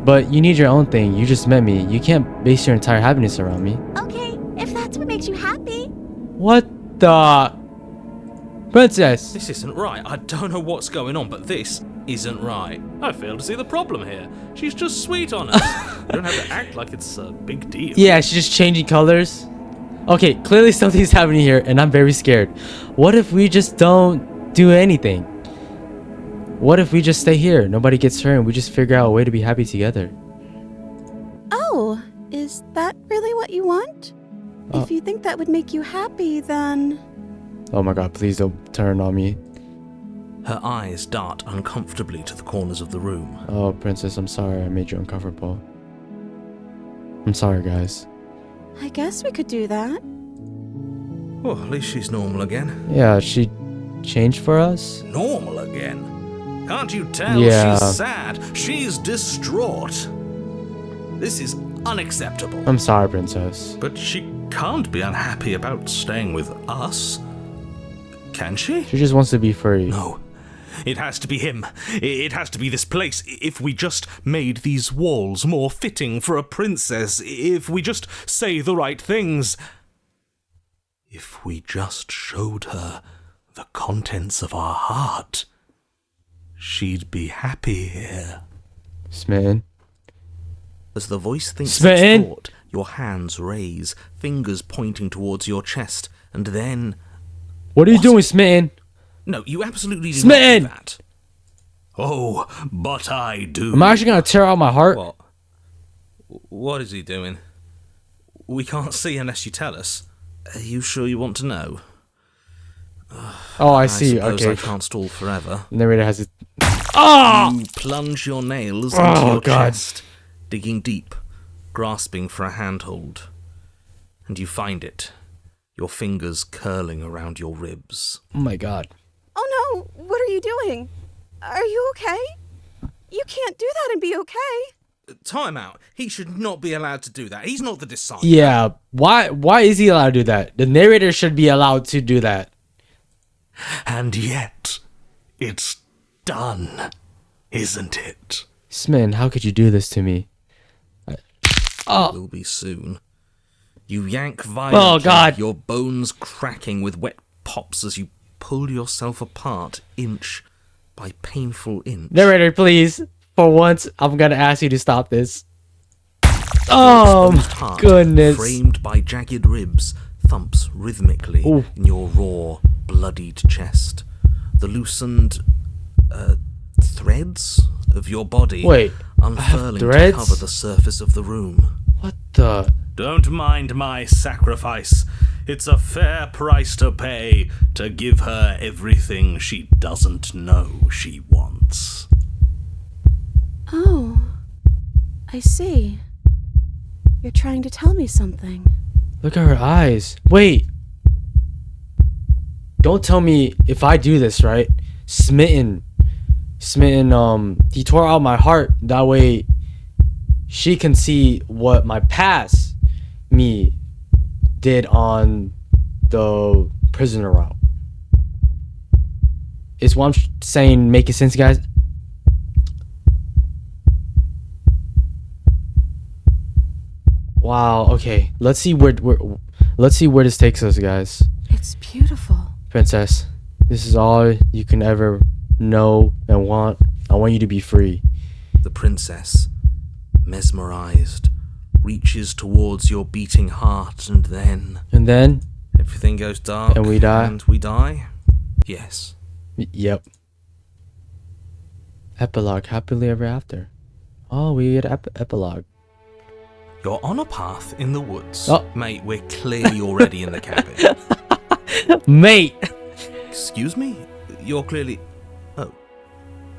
But you need your own thing. You just met me. You can't base your entire happiness around me. Okay, if that's what makes you happy. What the... Princess? This isn't right. I don't know what's going on, but this isn't right. I fail to see the problem here. She's just sweet on us. You don't have to act like it's a big deal. Yeah, she's just changing colors. Okay, clearly something's happening here, and I'm very scared. What if we just don't do anything? What if we just stay here? Nobody gets hurt, and we just figure out a way to be happy together. Oh, Is that really what you want? If you think that would make you happy, then... Oh my god, please don't turn on me. Her eyes dart uncomfortably to the corners of the room. Oh, Princess, I'm sorry I made you uncomfortable. I'm sorry, guys. I guess we could do that. Oh, at least she's normal again. Yeah, she changed for us? Normal again? Can't you tell? Yeah. She's sad. She's distraught. This is unacceptable. I'm sorry, Princess. But she can't be unhappy about staying with us. Can she? She just wants to be free. No. It has to be him. It has to be this place. If we just made these walls more fitting for a princess, if we just say the right things, if we just showed her the contents of our heart, she'd be happy here. Smitten. As the voice thinks Smitten. its thought, your hands raise, fingers pointing towards your chest, and then... What are you doing, Smitten? No, you absolutely do Smitten! not do that. Oh, but I do. Am I actually gonna tear out my heart? What? What is he doing? We can't see unless you tell us. Are you sure you want to know? Oh, I see. suppose Okay. I can't stall forever. Narrator has it. Ah! You plunge your nails into Oh, your God. chest, digging deep, grasping for a handhold. And you find it, your fingers curling around your ribs. Oh my god. Oh no, what are you doing? Are you okay? You can't do that and be okay. Time out. He should not be allowed to do that. He's not the decider. Yeah. Why is he allowed to do that? The narrator should be allowed to do that. And yet, it's done, isn't it? Smitten, how could you do this to me? Oh. Will be soon. You yank violently, Oh, God. your bones cracking with wet pops as you pull yourself apart inch by painful inch. Narrator, please. For once, I'm gonna ask you to stop this. Oh Exposed my heart, goodness. framed by jagged ribs, thumps rhythmically Ooh. in your raw, bloodied chest. The loosened threads of your body Wait, unfurling to threads? cover the surface of the room. What the? Don't mind my sacrifice. It's a fair price to pay to give her everything she doesn't know she wants. Oh, I see. You're trying to tell me something. Look at her eyes. Wait. Don't tell me if I do this, right? Smitten, he tore out my heart. That way she can see what my past me did on the prisoner route. Is what I'm saying making sense, guys? Wow, okay. Let's see where this takes us, guys. It's beautiful. Princess, this is all you can ever know and want. I want you to be free. The princess, mesmerized, reaches towards your beating heart, and then And then, everything goes dark. And we die? And we die? Yes. yep. Epilogue, happily ever after. Oh, we get epilogue. You're on a path in the woods. Oh. Mate, we're clearly already in the cabin. Mate! Excuse me? You're clearly... Oh.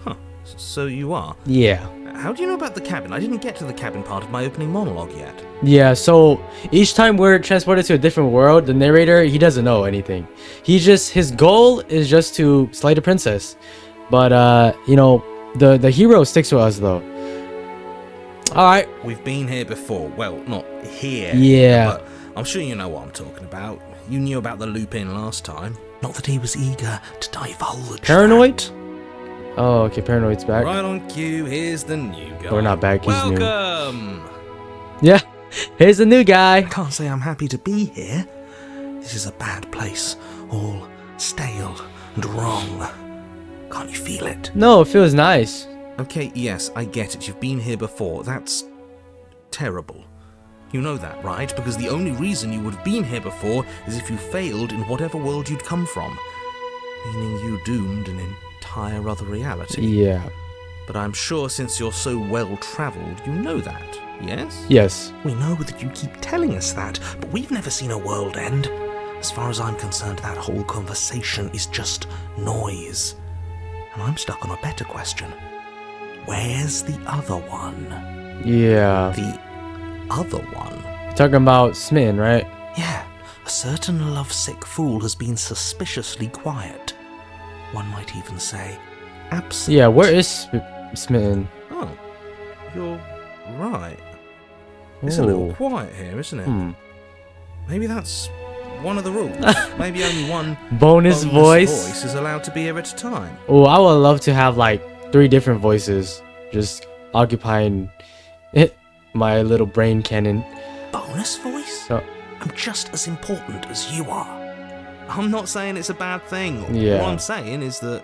Huh. So you are. Yeah. How do you know about the cabin? I didn't get to the cabin part of my opening monologue yet. Yeah, so each time we're transported to a different world, the narrator, he doesn't know anything. His goal is just to slay the princess. But, you know, the hero sticks with us, though. Alright. We've been here before. Well, not here. Yeah. But I'm sure you know what I'm talking about. You knew about the Lupin last time. Not that he was eager to divulge. Paranoid? that. Oh, okay, Paranoid's back. Right on cue, here's the new guy. We're not back, he's new. Welcome! Yeah, here's the new guy. I can't say I'm happy to be here. This is a bad place. All stale and wrong. Can't you feel it? No, it feels nice. Okay, yes, I get it. You've been here before. That's terrible. You know that, right? Because the only reason you would have been here before is if you failed in whatever world you'd come from. Meaning you doomed an entire other reality. Yeah. But I'm sure since you're so well-travelled, you know that. yes? Yes. We know that you keep telling us that, but we've never seen a world end. As far as I'm concerned, that whole conversation is just noise. And I'm stuck on a better question. Where's the other one? Yeah. The other one? Talking about Smitten, right? Yeah, a certain lovesick fool has been suspiciously quiet. One might even say absent. Yeah, where is Smitten? Oh, you're right. It's a little quiet here, isn't it? Maybe that's one of the rules. Maybe only one bonus voice is allowed to be here at a time. Oh, I would love to have like 3 different voices just occupying my little brain cannon. Bonus voice? So, I'm just as important as you are. I'm not saying it's a bad thing. Yeah. All I'm saying is that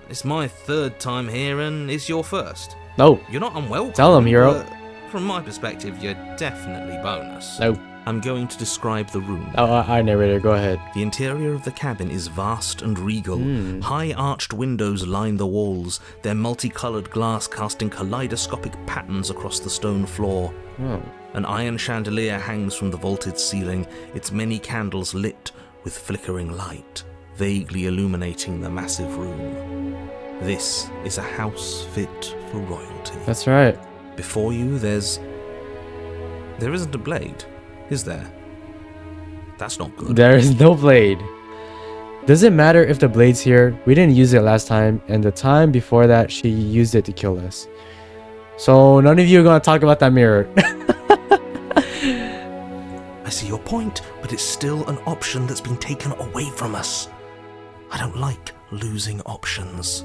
it's my 3rd time here and it's your 1st. no. You're not unwelcome. Tell him, hero. But from my perspective, you're definitely bonus. No. I'm going to describe the room. Oh, I narrator, go ahead. The interior of the cabin is vast and regal. High arched windows line the walls, their multicolored glass casting kaleidoscopic patterns across the stone floor. Oh. An iron chandelier hangs from the vaulted ceiling, its many candles lit with flickering light, vaguely illuminating the massive room. This is a house fit for royalty. That's right. Before you, there isn't a blade, is there? That's not good. There is no blade. Does it matter if the blade's here? We didn't use it last time, and the time before that, she used it to kill us. So none of you are gonna talk about that mirror. I see your point, but it's still an option that's been taken away from us. I don't like losing options.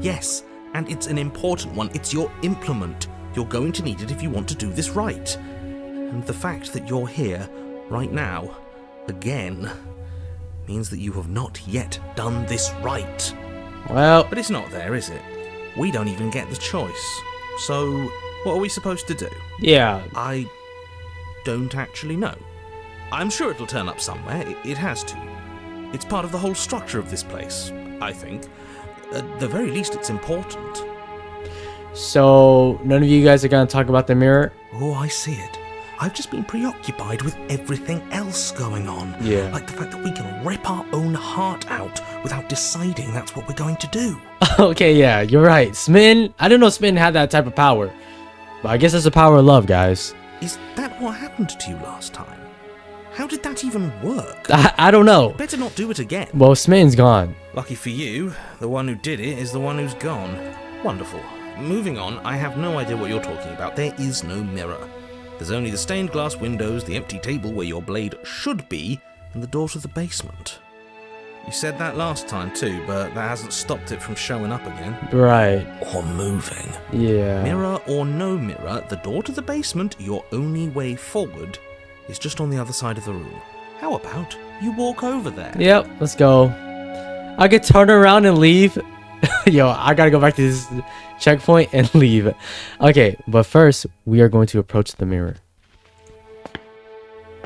Yes, and it's an important one. It's your implement. You're going to need it if you want to do this right. And the fact that you're here, right now, again, means that you have not yet done this right. Well, But it's not there, is it? We don't even get the choice. So, what are we supposed to do? yeah. I don't actually know. I'm sure it'll turn up somewhere. It has to. It's part of the whole structure of this place, I think. At the very least, it's important. So none of you guys are gonna talk about the mirror? Oh, I see it. I've just been preoccupied with everything else going on. Yeah. Like the fact that we can rip our own heart out without deciding that's what we're going to do. Okay, yeah, you're right. Smitten, I didn't know Smitten had that type of power. But I guess that's the power of love, guys. Is that what happened to you last time? How did that even work? I don't know. Better not do it again. Well, Smitten's gone. Lucky for you, the one who did it is the one who's gone. Wonderful. Moving on, I have no idea what you're talking about. There is no mirror. There's only the stained glass windows, the empty table where your blade should be, and the door to the basement. You said that last time too, but that hasn't stopped it from showing up again. Right. Or moving. Yeah. Mirror or no mirror, the door to the basement, your only way forward, is just on the other side of the room. How about you walk over there? Yep, let's go. I could turn around and leave. Yo, I gotta go back to this checkpoint and leave. Okay, but first, we are going to approach the mirror.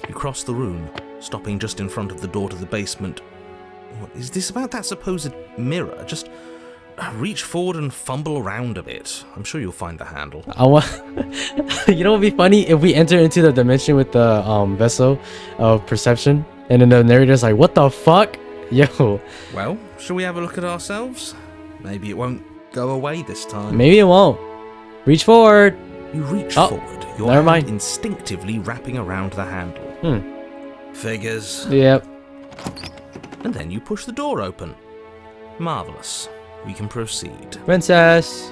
You cross the room, stopping just in front of the door to the basement. What is this about that supposed mirror? Just reach forward and fumble around a bit. I'm sure you'll find the handle. I want. You know what would be funny if we enter into the dimension with the vessel of perception, and then the narrator's like, "What the fuck, yo?" Well, shall we have a look at ourselves? Maybe it won't go away this time. Maybe it won't. Reach forward. You reach Oh, forward, your never hand mind. instinctively wrapping around the handle. Figures. Yep. And then you push the door open. Marvellous. We can proceed. Princess.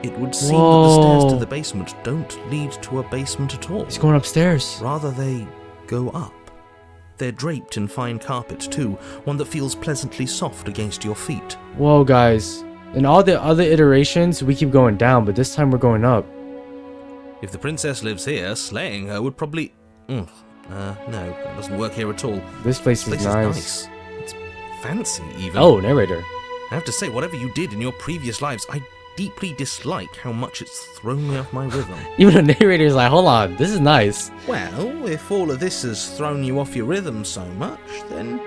It would seem that the stairs to Whoa. the basement don't lead to a basement at all. He's going upstairs. Rather, they go up. They're draped in fine carpet too, one that feels pleasantly soft against your feet. Whoa, guys. In all the other iterations, we keep going down, but this time we're going up. If the princess lives here, slaying her would probably... no, that doesn't work here at all. This place This is place nice. is nice. It's fancy, even. Oh, narrator. I have to say, whatever you did in your previous lives, I deeply dislike how much it's thrown me off my rhythm. Even the narrator's like, hold on, this is nice. Well, if all of this has thrown you off your rhythm so much, then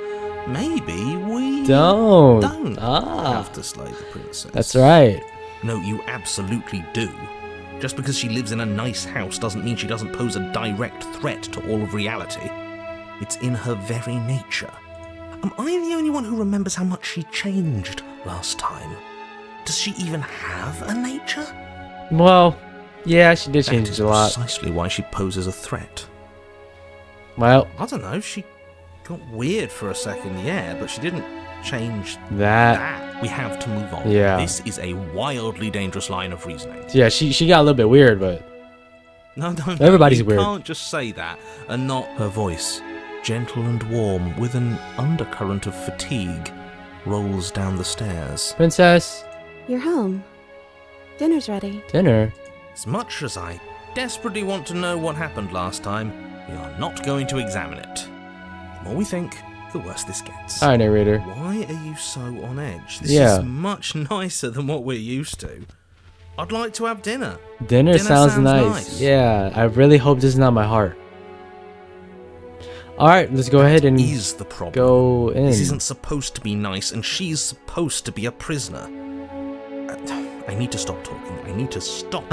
maybe we Don't. have to slay the princess. That's right. No, you absolutely do. Just because she lives in a nice house doesn't mean she doesn't pose a direct threat to all of reality. It's in her very nature. Am I the only one who remembers how much she changed last time? Does she even have a nature? Well, yeah, she did change That is a lot. precisely why she poses a threat. Well, I don't know, she got weird for a second, yeah, but she didn't change that. that. We have to move on. Yeah. This is a wildly dangerous line of reasoning. Yeah, she got a little bit weird, but No, everybody's you weird. can't just say that and not her voice, gentle and warm, with an undercurrent of fatigue, rolls down the stairs. Princess, You're home. Dinner's ready. dinner. As much as I desperately want to know what happened last time, we are not going to examine it. The more we think, the worse this gets. All right, narrator. Why are you so on edge? This Yeah. is much nicer than what we're used to. I'd like to have dinner. Dinner sounds nice. Yeah, I really hope this is not my heart. All right, let's go ahead and Is the problem. go in. This isn't supposed to be nice, and she's supposed to be a prisoner. I need to stop talking. I need to stop.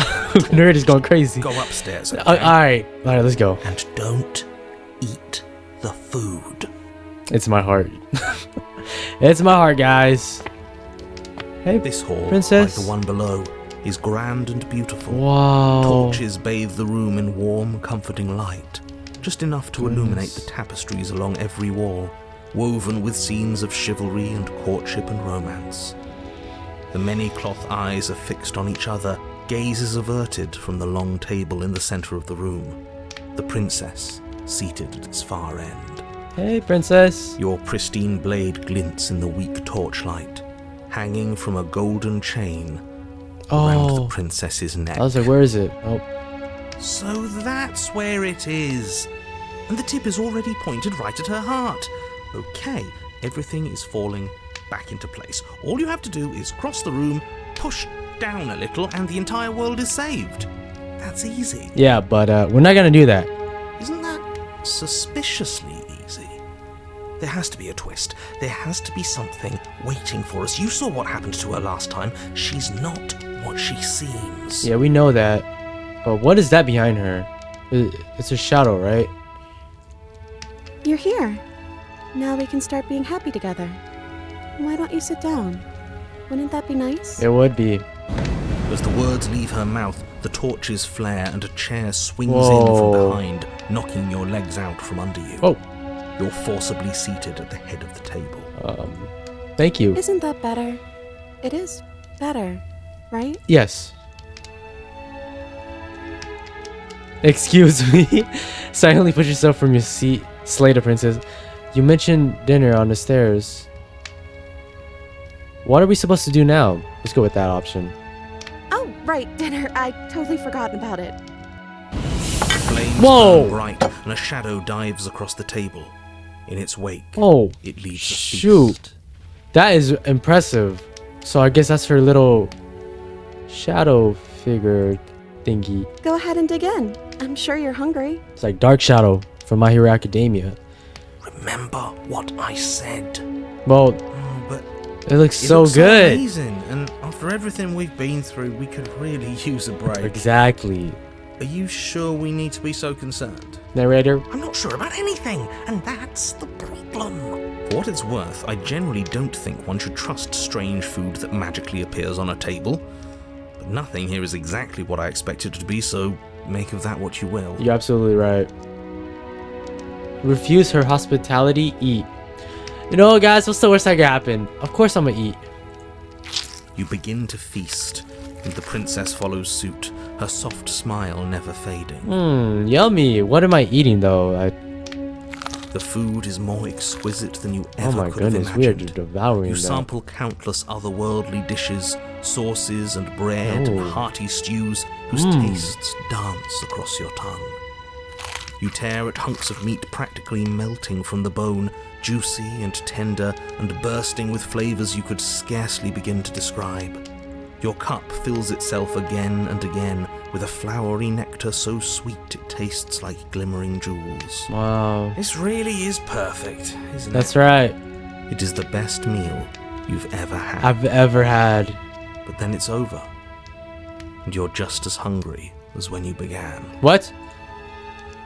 Nerd is going crazy. Go upstairs. All Okay? right, let's go. And don't eat the food. It's my heart. It's my heart, guys. Hey, This hall, Princess. like the one below, is grand and beautiful. wow. Torches bathe the room in warm, comforting light, just enough to illuminate the tapestries along every wall, woven with scenes of chivalry and courtship and romance. The many cloth eyes are fixed on each other, gazes averted from the long table in the center of the room, the princess seated at its far end. Hey, princess. Your pristine blade glints in the weak torchlight, hanging from a golden chain around the Oh, princess's neck. I was like, where is it? Oh, So that's where it is. And the tip is already pointed right at her heart. Okay, everything is falling back into place. All you have to do is cross the room, push down a little, and the entire world is saved. That's easy. yeah, but we're not gonna do that. Isn't that suspiciously easy? There has to be a twist. There has to be something waiting for us. You saw what happened to her last time. She's not what she seems. Yeah, we know that. But what is that behind her? It's a shadow, right? You're here. Now we can start being happy together. Why don't you sit down? Wouldn't that be nice? It would be. As the words leave her mouth, the torches flare and a chair swings in Whoa. from behind, knocking your legs out from under you. Oh, You're forcibly seated at the head of the table. thank you. Isn't that better? It is better, right? Yes. Excuse me. Silently put yourself from your seat, Slater Princess. You mentioned dinner on the stairs. What are we supposed to do now? Let's go with that option. Oh, right, dinner. I totally forgotten about it. Flames Whoa. burn bright, and a shadow dives across the table. In its wake, Oh, it leads a shoot. feast. That is impressive. So I guess that's her little shadow figure thingy. Go ahead and dig in. I'm sure you're hungry. It's like Dark Shadow from My Hero Academia. Remember what I said. Well, Oh, but it looks it so looks good. amazing, and after everything we've been through, we could really use a break. Exactly. Are you sure we need to be so concerned? Narrator. I'm not sure about anything, and that's the problem. For what it's worth, I generally don't think one should trust strange food that magically appears on a table. But nothing here is exactly what I expected it to be, so make of that what you will. You're absolutely right. Refuse her hospitality, eat. You know, guys, what's the worst that could happen? Of course I'm gonna eat. You begin to feast, and the princess follows suit, her soft smile never fading. Yummy. What am I eating though? The food is more exquisite than you Oh ever my could have goodness, we are imagined. just devouring You that. sample countless otherworldly dishes, sauces and bread and Oh. hearty stews whose tastes dance across your tongue. You tear at hunks of meat practically melting from the bone, juicy and tender and bursting with flavors you could scarcely begin to describe. Your cup fills itself again and again with a flowery nectar so sweet it tastes like glimmering jewels. Wow. This really is perfect, isn't That's it? right. It is the best meal you've ever had. I've ever had. But then it's over. and you're just as hungry as when you began. What?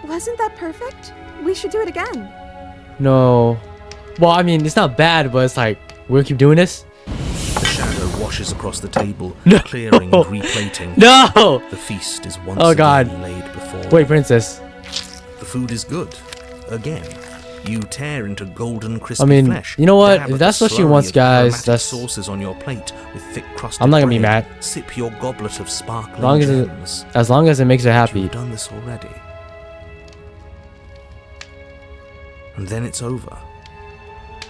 Wasn't that perfect? We should do it again. No. Well, I mean, it's not bad, but it's like, we're gonna keep doing this? The shadow washes across the table, No. clearing and replating. No! The feast is once Oh, again God. laid before. Wait, princess. The food is good. Again. You tear into golden crispy I mean, flesh. you know what? Dab If at that's the what she slurry wants, of guys, aromatic that's... sauces on your plate with thick crusted I'm not gonna be bread. mad. Sip your goblet of sparkling gems. As long as it makes her happy. You've done this already. And then it's over.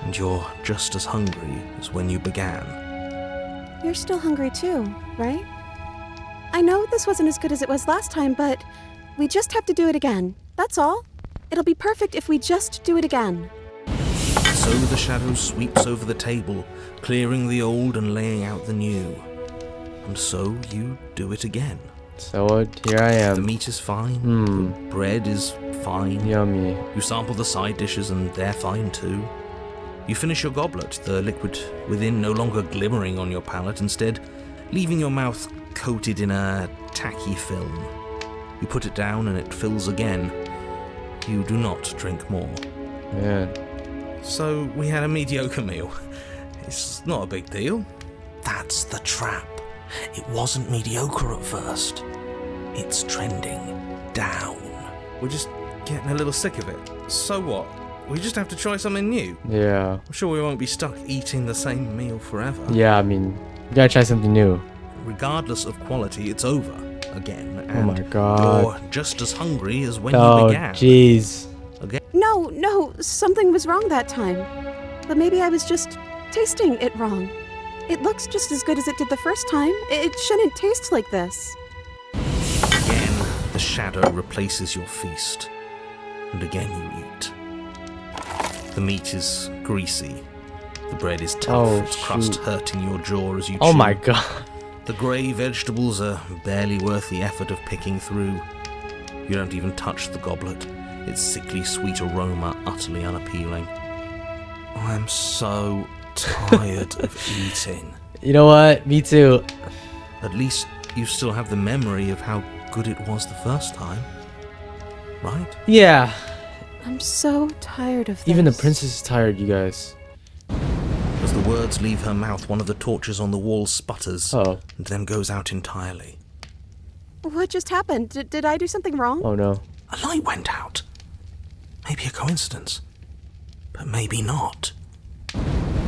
And you're just as hungry as when you began. You're still hungry too, right? I know this wasn't as good as it was last time, but we just have to do it again. That's all. It'll be perfect if we just do it again. So the shadow sweeps over the table, clearing the old and laying out the new. And so you do it again. So here I The am. meat is fine. Hmm. The bread is fine. Yummy. You sample the side dishes and they're fine too. You finish your goblet, the liquid within no longer glimmering on your palate, instead leaving your mouth coated in a tacky film. You put it down and it fills again. You do not drink more. Man. So we had a mediocre meal. It's not a big deal. That's the trap. It wasn't mediocre at first. It's trending down. We're just getting a little sick of it. So what? We just have to try something new. Yeah. I'm sure we won't be stuck eating the same meal forever. Yeah, I mean, you gotta try something new. Regardless of quality, it's over again. Oh my And god. you're just as hungry as when you Oh, began. jeez. No, something was wrong that time. But maybe I was just tasting it wrong. It looks just as good as it did the first time. It shouldn't taste like this. Again, the shadow replaces your feast. And again you eat. The meat is greasy. The bread is tough, Oh, its crust shoot. hurting your jaw as you chew. Oh my god. The grey vegetables are barely worth the effort of picking through. You don't even touch the goblet. Its sickly sweet aroma utterly unappealing. I'm so tired of eating. You know what? Me too. At least you still have the memory of how good it was the first time. Right? Yeah. I'm so tired of this. Even the princess is tired, you guys. As the words leave her mouth, one of the torches on the wall sputters Oh. and then goes out entirely. What just happened? Did I do something wrong? Oh no. A light went out. Maybe a coincidence, but maybe not.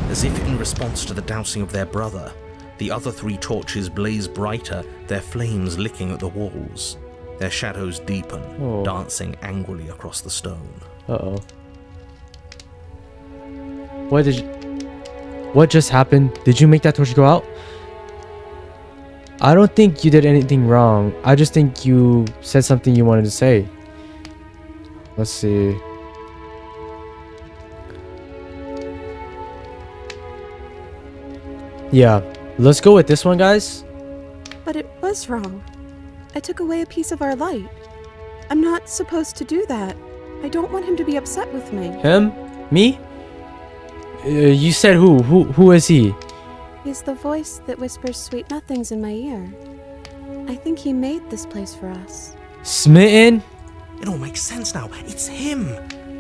As if in response to the dousing of their brother, the other three torches blaze brighter, their flames licking at the walls. Their shadows deepen, Oh. dancing angrily across the stone. Uh-oh. What just happened? Did you make that torch go out? I don't think you did anything wrong. I just think you said something you wanted to say. Let's see. Yeah, let's go with this one, guys. But it was wrong. I took away a piece of our light. I'm not supposed to do that. I don't want him to be upset with me. Him? Me? You said who? Who is he? He's the voice that whispers sweet nothings in my ear. I think he made this place for us. Smitten? It all makes sense now. It's him,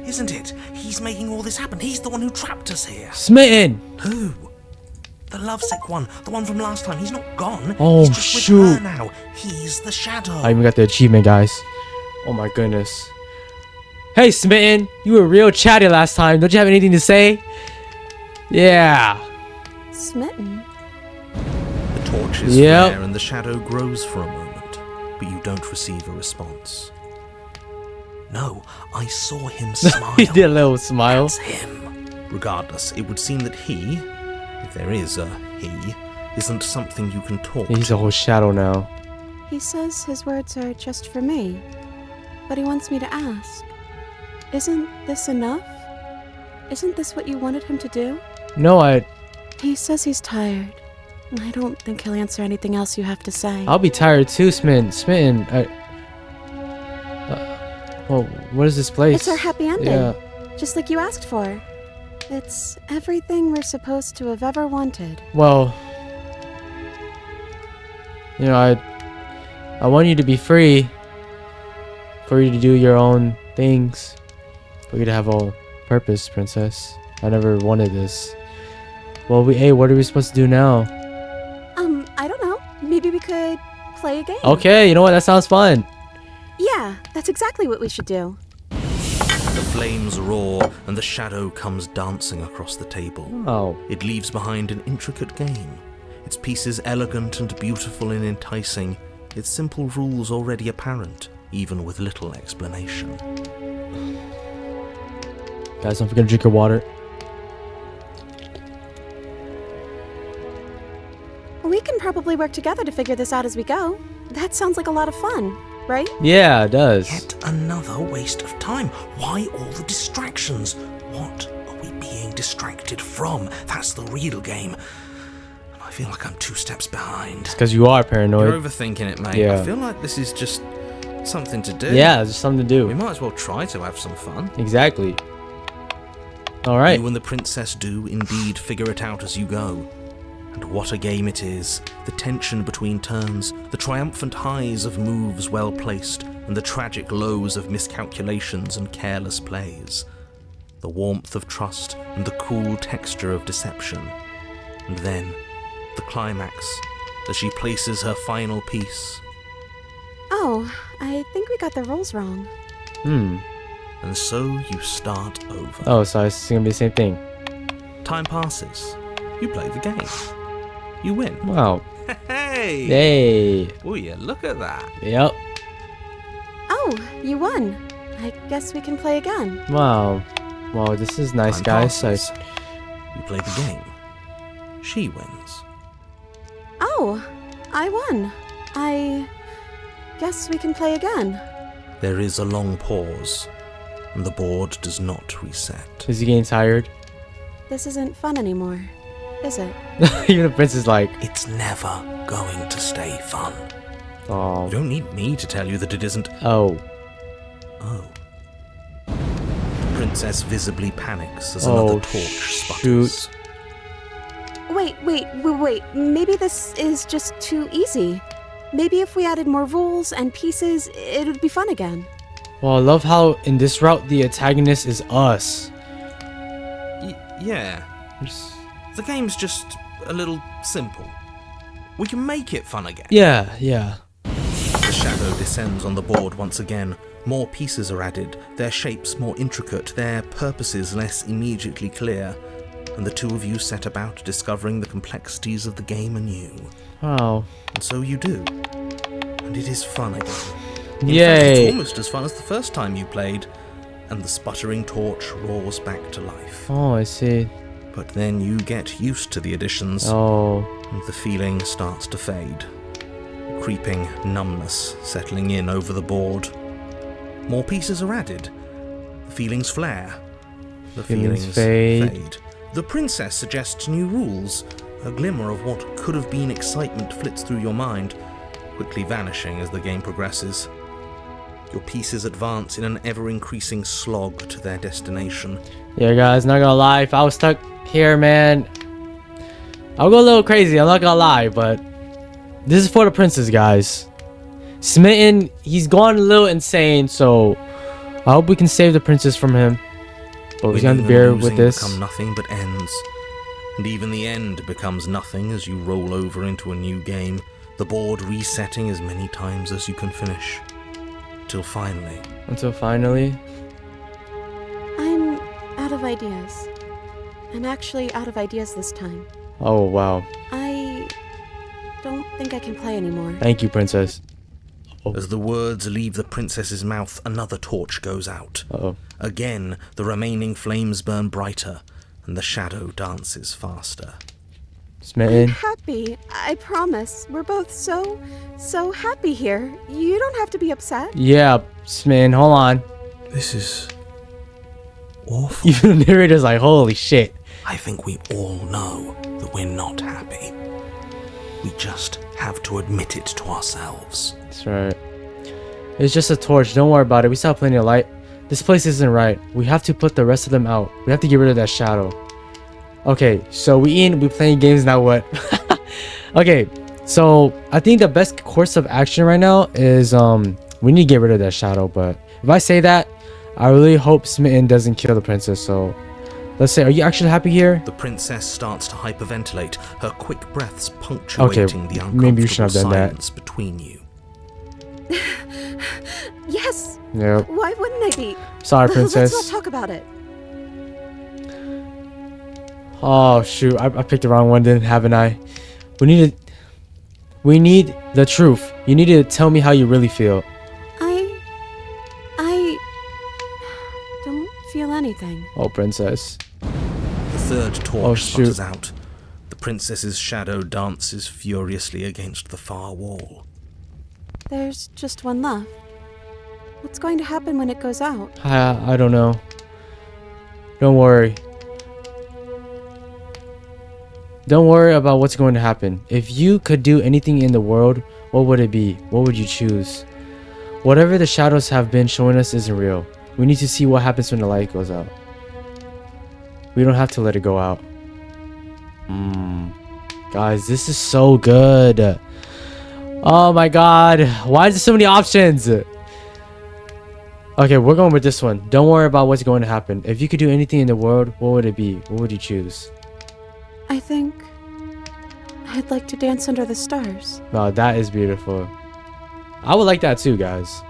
isn't it? He's making all this happen. He's the one who trapped us here. Smitten! Who? The lovesick one, the one from last time. He's not gone. Oh, He's just shoot. with her now. He's the shadow. I even got the achievement, guys. Oh my goodness. Hey, Smitten! You were real chatty last time. Don't you have anything to say? Yeah. Smitten? The torch is Yep. flare and the shadow grows for a moment, but you don't receive a response. No, I saw him smile. He did a little smile. That's him. Regardless, it would seem that he, if there is a he, isn't something you can talk He's to. a whole shadow now. He says his words are just for me. But he wants me to ask. Isn't this enough? Isn't this what you wanted him to do? No, He says he's tired. I don't think he'll answer anything else you have to say. I'll be tired too, Smitten. Well, what is this place? It's our happy ending. Yeah. Just like you asked for. It's everything we're supposed to have ever wanted. Well, you know, I want you to be free. For you to do your own things. For you to have a purpose, princess. I never wanted this. Well, hey, what are we supposed to do now? I don't know. Maybe we could play a game. Okay, you know what? That sounds fun. Yeah, that's exactly what we should do. The flames roar and the shadow comes dancing across the table. Oh. It leaves behind an intricate game. Its pieces elegant and beautiful and enticing. Its simple rules already apparent, even with little explanation. Guys, don't forget to drink your water. We can probably work together to figure this out as we go. That sounds like a lot of fun, right? Yeah, it does. Yet another waste of time. Why all the distractions? What are we being distracted from? That's the real game. And I feel like I'm 2 steps behind. Because you are paranoid. You're overthinking it, mate. Yeah. I feel like this is just something to do. Yeah, it's just something to We do. might as well try to have some fun. Exactly. Alright. You and the princess do indeed figure it out as you go. And what a game it is. The tension between turns, the triumphant highs of moves well placed, and the tragic lows of miscalculations and careless plays. The warmth of trust and the cool texture of deception. And then, the climax, as she places her final piece. Oh, I think we got the rules wrong. And so you start over. Oh, so it's gonna be the same thing. Time passes. You play the game. You win. Wow. Hey! Hey. Oh yeah, look at that. Yep. Oh, you won. I guess we can play again. Wow. Wow, this is nice, Time guys. passes. You play the game. She wins. Oh, I won. I guess we can play again. There is a long pause, and the board does not reset. Is he getting tired? This isn't fun anymore, is it? Even the prince is like, It's never going to stay fun. oh. You don't need me to tell you that it isn't. Oh. Oh. The princess visibly panics as another Oh, torch sputters. shoot. Wait. Maybe this is just too easy. Maybe if we added more rules and pieces, it would be fun again. Well, I love how in this route the antagonist is us. Yeah. There's- The game's just a little simple. We can make it fun again. Yeah. The shadow descends on the board once again. More pieces are added, their shapes more intricate, their purposes less immediately clear, and the two of you set about discovering the complexities of the game anew. Wow. And so you do. And it is fun again. In fact, Yay. it's almost as fun as the first time you played, and the sputtering torch roars back to life. Oh, I see. But then you get used to the additions, Oh. and the feeling starts to fade. Creeping numbness settling in over the board. More pieces are added. The feelings flare. The Feelings feelings fade. The princess suggests new rules. A glimmer of what could have been excitement flits through your mind, quickly vanishing as the game progresses. Your pieces advance in an ever-increasing slog to their destination. Yeah, guys, not gonna lie. If I was stuck here, man, I'll go a little crazy. I'm not gonna lie, but this is for the princess, guys. Smitten, he's gone a little insane, so I hope we can save the princess from him. But we're gonna have to bear Winning and with losing this. become nothing but ends. And even the end becomes nothing as you roll over into a new game, the board resetting as many times as you can finish. Till finally, Until finally. I'm out of ideas. I'm actually out of ideas this time. Oh, wow. I don't think I can play anymore. Thank you, princess. as the words leave the princess's mouth, another torch goes out. Uh-oh. Again, the remaining flames burn brighter, and the shadow dances faster. I'm Smitten. happy. I promise. We're both so happy here. You don't have to be upset. Yeah, Smitten, hold on. This is awful. Even the narrator's like, holy shit. I think we all know that we're not happy. We just have to admit it to ourselves. That's right. It's just a torch. Don't worry about it. We still have plenty of light. This place isn't right. We have to put the rest of them out. We have to get rid of that shadow. Okay, so we playing games now. What? Okay, So I think the best course of action right now is we need to get rid of that shadow. But if I say that, I really hope Smitten doesn't kill the princess. So let's say, are you actually happy here? The princess starts to hyperventilate, her quick breaths punctuating the maybe you should uncomfortable have done silence between you. Yes. Yep. Why wouldn't I be? Sorry, princess. Let's not talk about it. Oh shoot, I picked the wrong one, didn't haven't I? We need the truth. You need to tell me how you really feel. I don't feel anything. Oh, princess. The third torch Oh, shoot. sputters out. The princess's shadow dances furiously against the far wall. There's just one left. What's going to happen when it goes out? I don't know. Don't worry. Don't worry about what's going to happen. If you could do anything in the world, what would it be? What would you choose? Whatever the shadows have been showing us isn't real. We need to see what happens when the light goes out. We don't have to let it go out. Guys, this is so good. Oh my god. Why is there so many options? Okay, we're going with this one. Don't worry about what's going to happen. If you could do anything in the world, what would it be? What would you choose? I think I'd like to dance under the stars. Wow, that is beautiful. I would like that too, guys.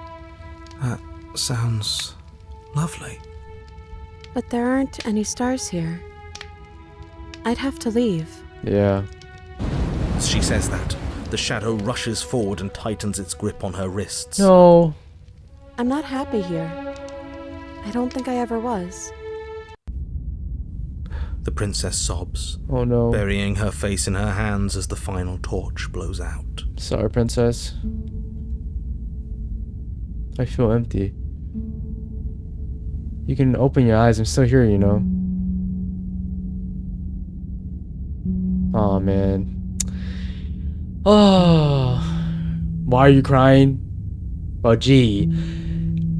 That sounds lovely. But there aren't any stars here. I'd have to leave. Yeah. As she says that, the shadow rushes forward and tightens its grip on her wrists. No. I'm not happy here. I don't think I ever was. The princess sobs, Oh no. burying her face in her hands as the final torch blows out. Sorry, princess. I feel empty. You can open your eyes. I'm still here, you know. Oh man. Oh. Why are you crying? Well, gee.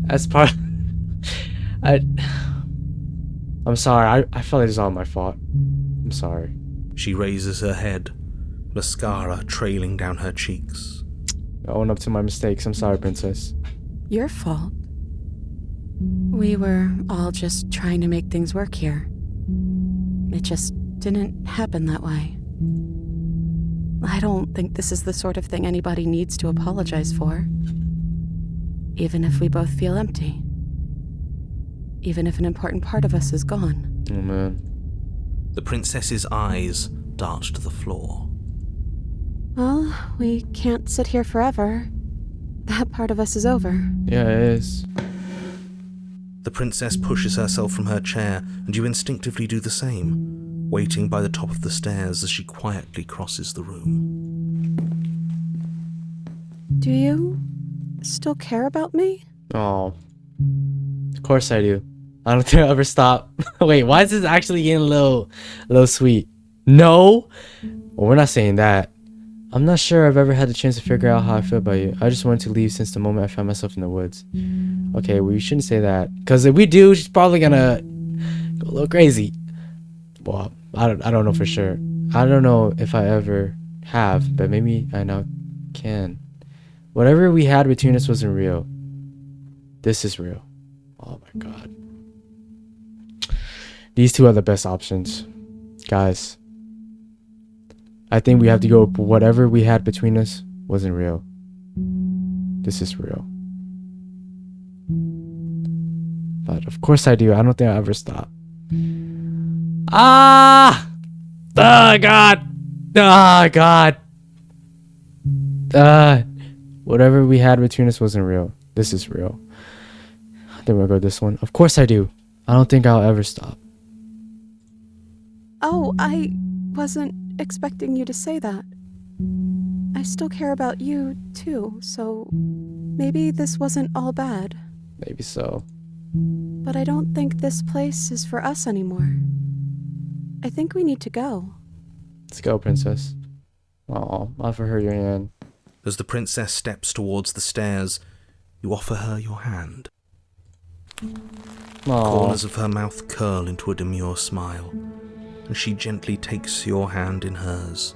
That's part. I'm sorry. I felt like it's all my fault. I'm sorry. She raises her head, mascara trailing down her cheeks. I own up to my mistakes. I'm sorry, princess. Your fault. We were all just trying to make things work here. It just didn't happen that way. I don't think this is the sort of thing anybody needs to apologize for. Even if we both feel empty. Even if an important part of us is gone. Oh man. The princess's eyes dart to the floor. Well, we can't sit here forever. That part of us is over. Yeah, it is. The princess pushes herself from her chair, and you instinctively do the same, waiting by the top of the stairs as she quietly crosses the room. Do you still care about me? Oh. Of course I do. I don't think I'll ever stop. Wait, why is this actually getting a little sweet? No? Well, we're not saying that. I'm not sure I've ever had the chance to figure out how I feel about you. I just wanted to leave since the moment I found myself in the woods. Okay, we shouldn't say that. Because if we do, she's probably gonna go a little crazy. Well, I don't know for sure. I don't know if I ever have, but maybe I now can. Whatever we had between us wasn't real. This is real. Oh my god. These two are the best options. Guys. I think we have to go with whatever we had between us wasn't real. This is real. But of course I do. I don't think I'll ever stop. Ah! Oh god! Oh god! Whatever we had between us wasn't real. This is real. I think we'll go with this one. Of course I do. I don't think I'll ever stop. Oh, I wasn't expecting you to say that. I still care about you, too, so maybe this wasn't all bad. Maybe so. But I don't think this place is for us anymore. I think we need to go. Let's go, princess. Oh, offer her your hand. As the princess steps towards the stairs, you offer her your hand. Aww. Corners of her mouth curl into a demure smile, and she gently takes your hand in hers.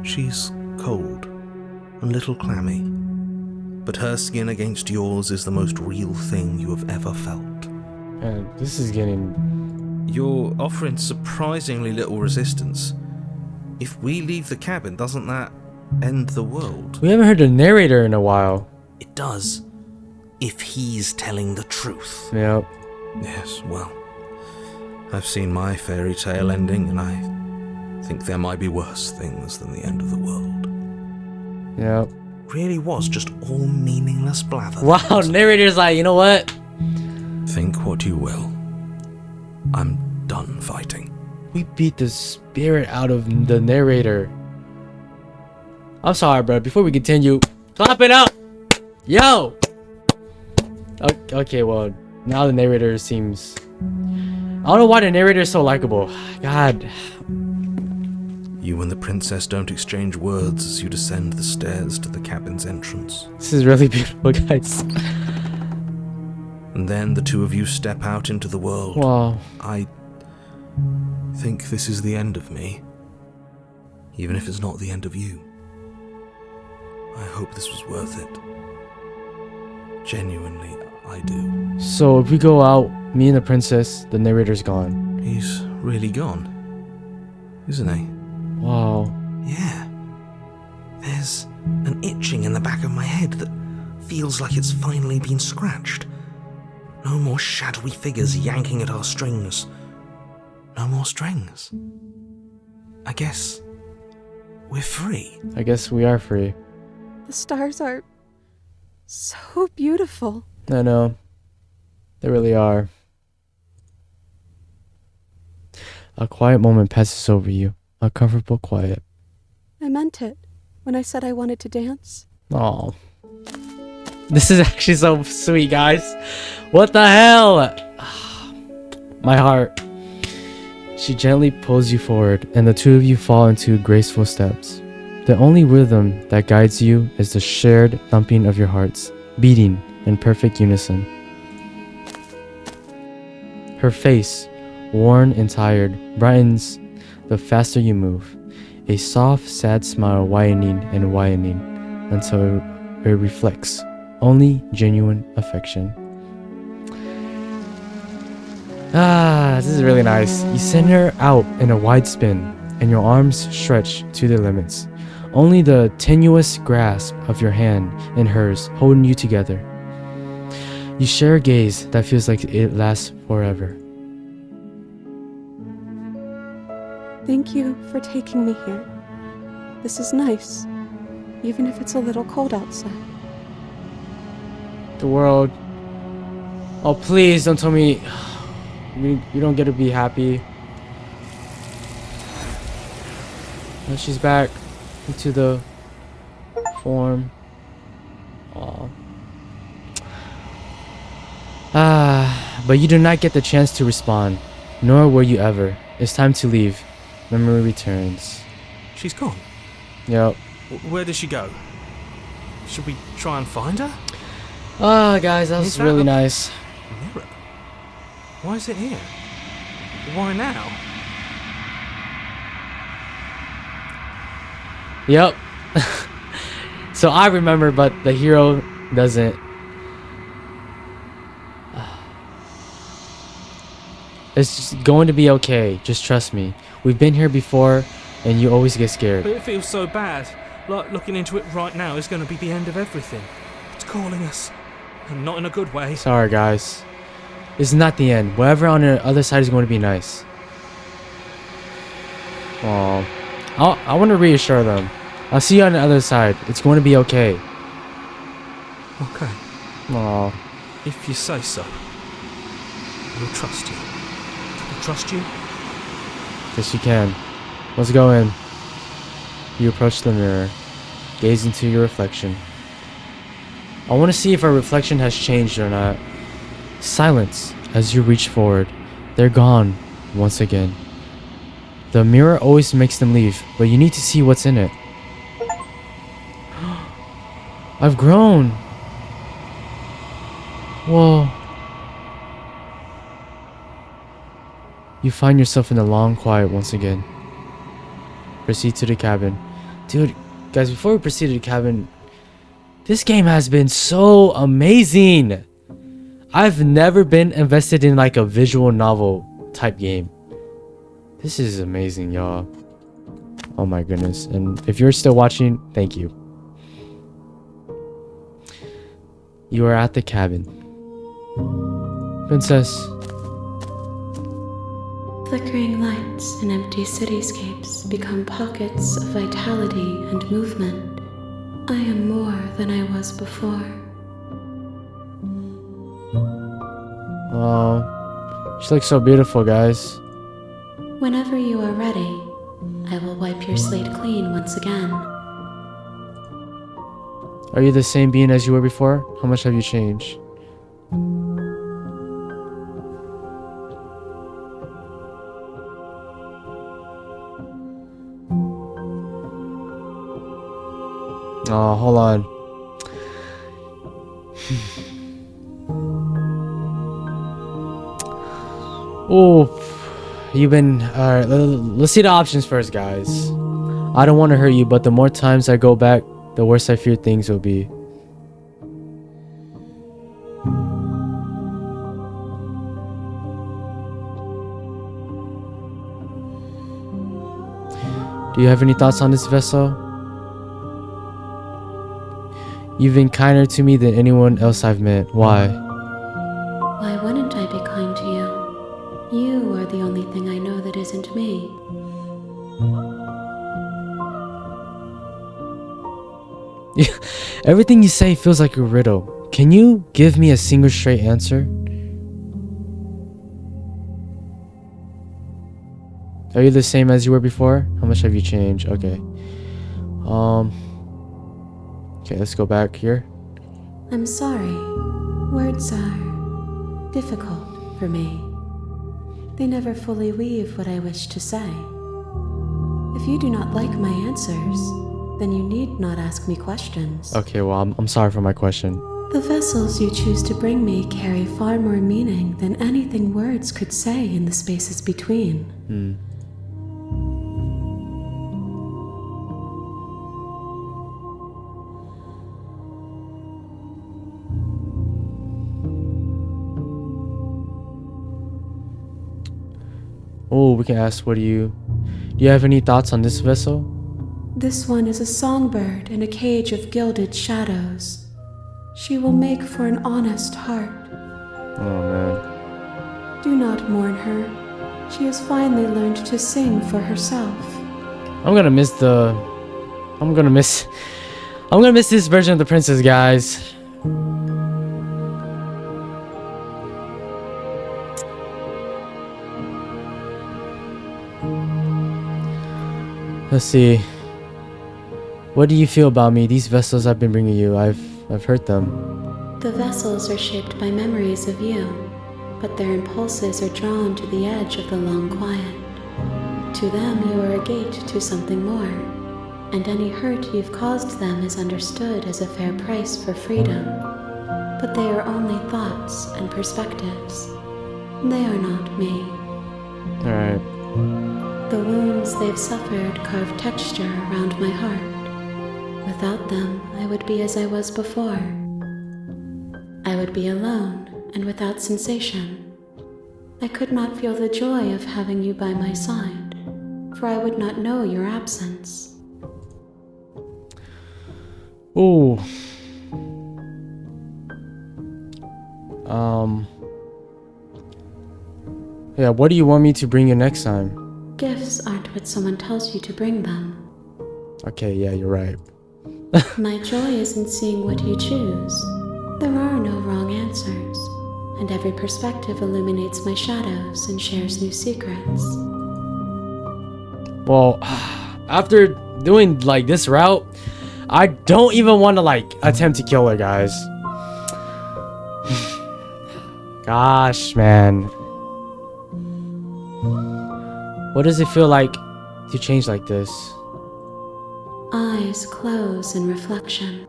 She's cold, and a little clammy. But her skin against yours is the most real thing you have ever felt. Man, this is getting... You're offering surprisingly little resistance. If we leave the cabin, doesn't that end the world? We haven't heard the narrator in a while. It does. If he's telling the truth. Yep. Yes, well, I've seen my fairy tale ending, and I think there might be worse things than the end of the world. Yep. Really was just all meaningless blather. Wow, narrator's like, you know what? Think what you will. I'm done fighting. We beat the spirit out of the narrator. I'm sorry, bro. Before we continue, clap it up. Yo. Okay, well, now the narrator seems... I don't know why the narrator is so likable. God. You and the princess don't exchange words as you descend the stairs to the cabin's entrance. This is really beautiful, guys. And then the two of you step out into the world. Wow. I think this is the end of me. Even if it's not the end of you. I hope this was worth it. Genuinely, I do. So if we go out, me and the princess, the narrator's gone. He's really gone, isn't he? Wow. Yeah. There's an itching in the back of my head that feels like it's finally been scratched. No more shadowy figures yanking at our strings. No more strings. I guess we're free. I guess we are free. The stars are so beautiful. I know. They really are. A quiet moment passes over you. A comfortable quiet. I meant it when I said I wanted to dance. Oh. This is actually so sweet, guys. What the hell? My heart. She gently pulls you forward, and the two of you fall into graceful steps. The only rhythm that guides you is the shared thumping of your hearts, beating in perfect unison. Her face, worn and tired, brightens the faster you move, a soft, sad smile widening and widening until it reflects only genuine affection. This is really nice. You send her out in a wide spin, and your arms stretch to their limits. Only the tenuous grasp of your hand in hers holding you together. You share a gaze that feels like it lasts forever. Thank you for taking me here. This is nice, even if it's a little cold outside. The world. Oh, please don't tell me you don't get to be happy. Oh, she's back into the form. Oh. But you do not get the chance to respond, nor will you ever. It's time to leave. Memory returns. She's gone. Yep. Where did she go? Should we try and find her? Guys, that was Is that really a nice. mirror? Why is it here? Why now? Yep. So I remember, but the hero doesn't. It's just going to be okay. Just trust me. We've been here before, and you always get scared. But it feels so bad. Like looking into it right now is going to be the end of everything. It's calling us. And not in a good way. Sorry, guys. It's not the end. Whatever on the other side is going to be nice. Oh, I want to reassure them. I'll see you on the other side. It's going to be okay. Okay. Oh, If you say so. We'll trust you. We'll trust you? yes, you can. Let's go in. You approach the mirror. Gaze into your reflection. I want to see if our reflection has changed or not. Silence as you reach forward. They're gone once again. The mirror always makes them leave, but you need to see what's in it. I've grown. Whoa. You find yourself in the long quiet once again. Proceed to the cabin. Dude, Guys, before we proceed to the cabin, this game has been so amazing. I've never been invested in like a visual novel type game. This is amazing, y'all. Oh my goodness. And if you're still watching, thank you. You are at the cabin. Princess. Flickering lights and empty cityscapes become pockets of vitality and movement. I am more than I was before. Oh, she looks so beautiful, guys. Whenever you are ready, I will wipe your slate clean once again. Are you the same being as you were before? How much have you changed? Oh, hold on. Oh, you've been... Alright, let's see the options first, guys. I don't want to hurt you, but the more times I go back, the worse I fear things will be. Do you have any thoughts on this vessel? You've been kinder to me than anyone else I've met. Why? Why wouldn't I be kind to you? You are the only thing I know that isn't me. Everything you say feels like a riddle. Can you give me a single straight answer? Are you the same as you were before? How much have you changed? Okay. Okay, let's go back here. I'm sorry. Words are difficult for me. They never fully weave what I wish to say. If you do not like my answers, then you need not ask me questions. Okay, well, I'm sorry for my question. The vessels you choose to bring me carry far more meaning than anything words could say in the spaces between. Oh, we can ask, do you have any thoughts on this vessel? This one is a songbird in a cage of gilded shadows. She will make for an honest heart. Oh, man. Do not mourn her. She has finally learned to sing for herself. I'm gonna miss this version of the princess, guys. Let's see. What do you feel about me? These vessels I've been bringing you, I've hurt them. The vessels are shaped by memories of you, but their impulses are drawn to the edge of the long quiet. To them, you are a gate to something more, and any hurt you've caused them is understood as a fair price for freedom. But they are only thoughts and perspectives. They are not me. Alright. The wounds they've suffered carve texture around my heart. Without them, I would be as I was before. I would be alone and without sensation. I could not feel the joy of having you by my side, for I would not know your absence. Ooh. Yeah, what do you want me to bring you next time? Gifts aren't what someone tells you to bring them. Okay, yeah, you're right. My joy is in seeing what you choose. There are no wrong answers, and every perspective illuminates my shadows and shares new secrets. Well, after doing like this route, I don't even want to like attempt to kill her, guys. Gosh, man. What does it feel like to change like this? Eyes close in reflection.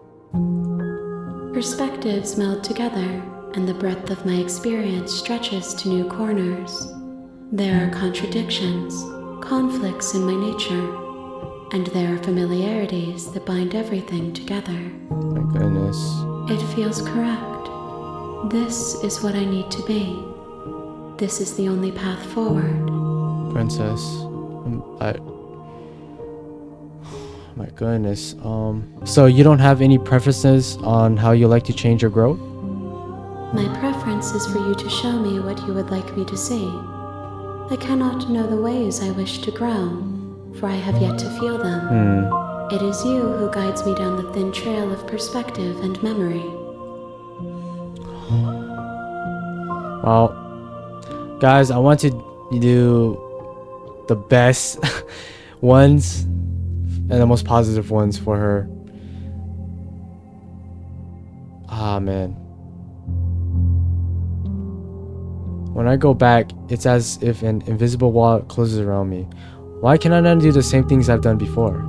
Perspectives meld together, and the breadth of my experience stretches to new corners. There are contradictions, conflicts in my nature, and there are familiarities that bind everything together. My goodness. It feels correct. This is what I need to be. This is the only path forward. Princess. My goodness. So you don't have any preferences on how you like to change or grow? My preference is for you to show me what you would like me to see. I cannot know the ways I wish to grow, for I have yet to feel them. It is you who guides me down the thin trail of perspective and memory. Well, guys, I want to do the best ones and the most positive ones for her. Ah, man. When I go back, it's as if an invisible wall closes around me. Why can I not do the same things I've done before?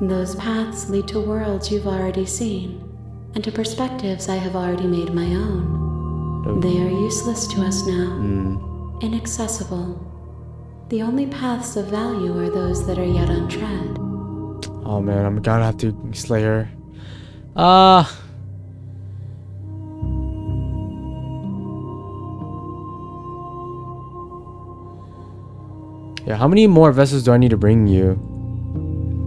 Those paths lead to worlds you've already seen, and to perspectives I have already made my own. They are useless to us now, inaccessible. The only paths of value are those that are yet untread. Oh man, I'm gonna have to slay her. Yeah, how many more vessels do I need to bring you?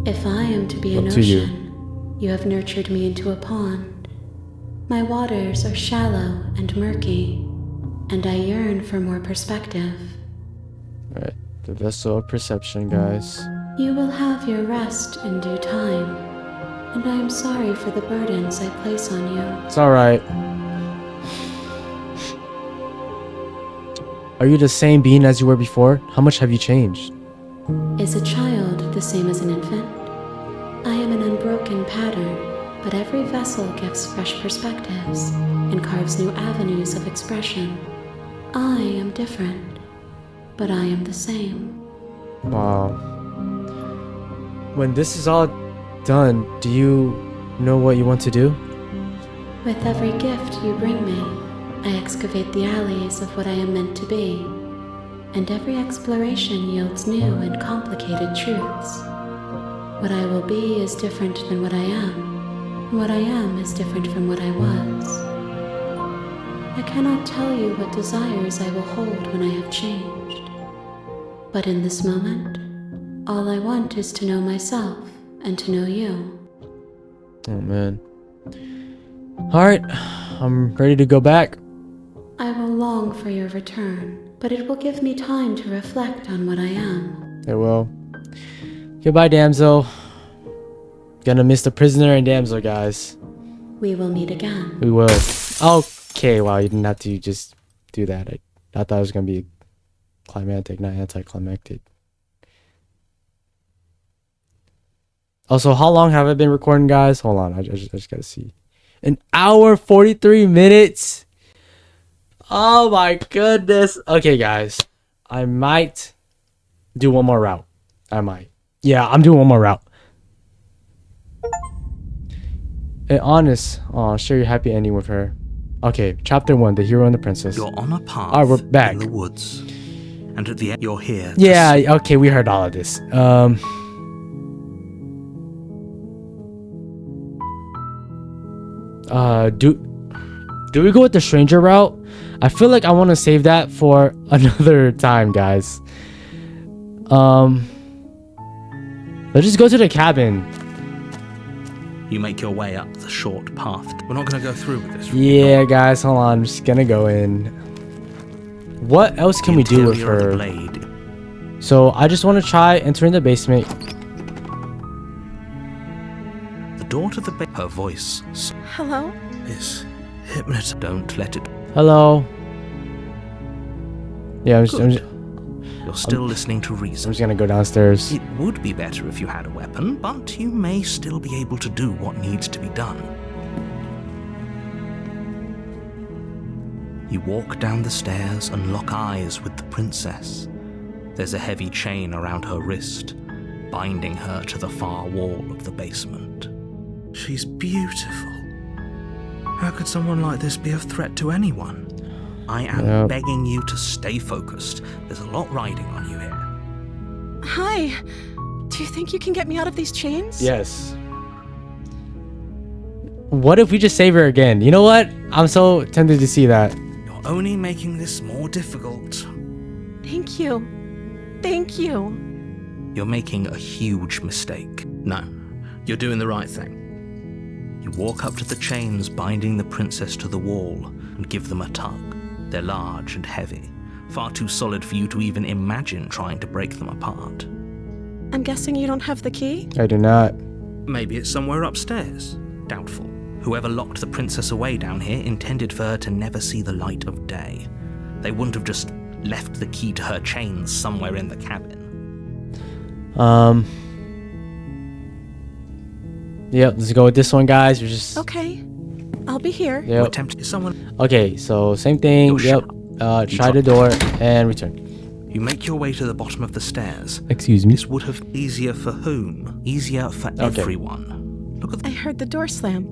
If I am to be an ocean, you have nurtured me into a pond. My waters are shallow and murky, and I yearn for more perspective. Alright, the vessel of perception, guys. You will have your rest in due time, and I am sorry for the burdens I place on you. It's alright. Are you the same being as you were before? How much have you changed? Is a child the same as an infant? I am an unbroken pattern, but every vessel gives fresh perspectives and carves new avenues of expression. I am different, but I am the same. Wow. When this is all done, do you know what you want to do? With every gift you bring me, I excavate the alleys of what I am meant to be, and every exploration yields new and complicated truths. What I will be is different than what I am, and what I am is different from what I was. I cannot tell you what desires I will hold when I have changed, but in this moment, all I want is to know myself and to know you. Oh man. Alright, I'm ready to go back. I will long for your return, but it will give me time to reflect on what I am. It will. Goodbye, Damsel. Gonna miss the prisoner and Damsel, guys. We will meet again. We will. Okay, wow, you didn't have to just do that. I thought it was gonna be climactic, not anticlimactic. Also, how long have I been recording, guys? Hold on, I just gotta see. 1 hour 43 minutes. Oh my goodness. Okay, guys, I might do one more route. I might. Yeah, I'm doing one more route. And honest. Oh, share your happy ending with her. Okay, chapter 1, the hero and the princess. You're on a path Alright, we're back. in the woods, and at the end you're here. Yeah, okay, we heard all of this. Do we go with the stranger route? I feel like I want to save that for another time, guys. Let's just go to the cabin. You make your way up the short path. We're not going to go through with this. Yeah, guys, hold on. I'm just gonna go in. What else can we do with her? So I just want to try entering the basement. The door to the her voice. Hello? Is hypnotized. Don't let it. Hello. Yeah, I'm You're still listening to reason. just gonna go downstairs. It would be better if you had a weapon, but you may still be able to do what needs to be done. You walk down the stairs and lock eyes with the princess. There's a heavy chain around her wrist, binding her to the far wall of the basement. She's beautiful. How could someone like this be a threat to anyone? I am begging you to stay focused. There's a lot riding on you here. Hi. Do you think you can get me out of these chains? Yes. What if we just save her again? You know what? I'm so tempted to see that. You're only making this more difficult. Thank you. Thank you. You're making a huge mistake. No, you're doing the right thing. You walk up to the chains binding the princess to the wall and give them a tug. They're large and heavy, far too solid for you to even imagine trying to break them apart. I'm guessing you don't have the key? I do not. Maybe it's somewhere upstairs. Doubtful. Whoever locked the princess away down here intended for her to never see the light of day. They wouldn't have just left the key to her chains somewhere in the cabin. Yep, let's go with this one, guys. We're just... Okay. I'll be here. Yep. Attempt someone. Okay, so same thing. You're Yep. Try the door and return. You make your way to the bottom of the stairs. Excuse me. This would have been easier for whom? Easier for everyone. Look at I heard the door slam.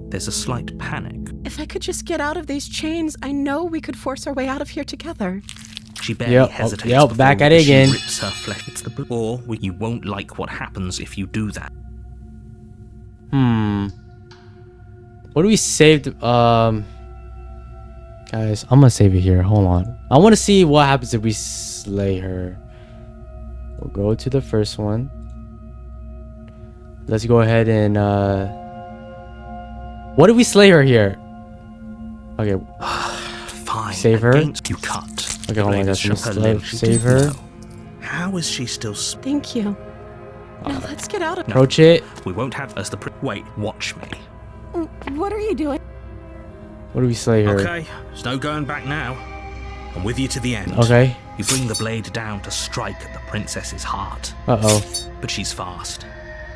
There's a slight panic. If I could just get out of these chains, I know we could force our way out of here together. She barely hesitates. Yep, back at it again. She rips her flesh. It's the or you won't like what happens if you do that. What do we save? Guys, I'm gonna save it here. Hold on. I want to see what happens if we slay her. We'll go to the first one. Let's go ahead and what if we slay her here? Okay. Fine. Save her. You cut. Okay, hold on. Let's save her. How is she still? Thank you. Now let's get out of here. Approach it. We won't have as the. Wait. Watch me. What are you doing? What do we slay her? Okay. There's no going back now. I'm with you to the end. Okay. You bring the blade down to strike at the princess's heart. Uh-oh. But she's fast.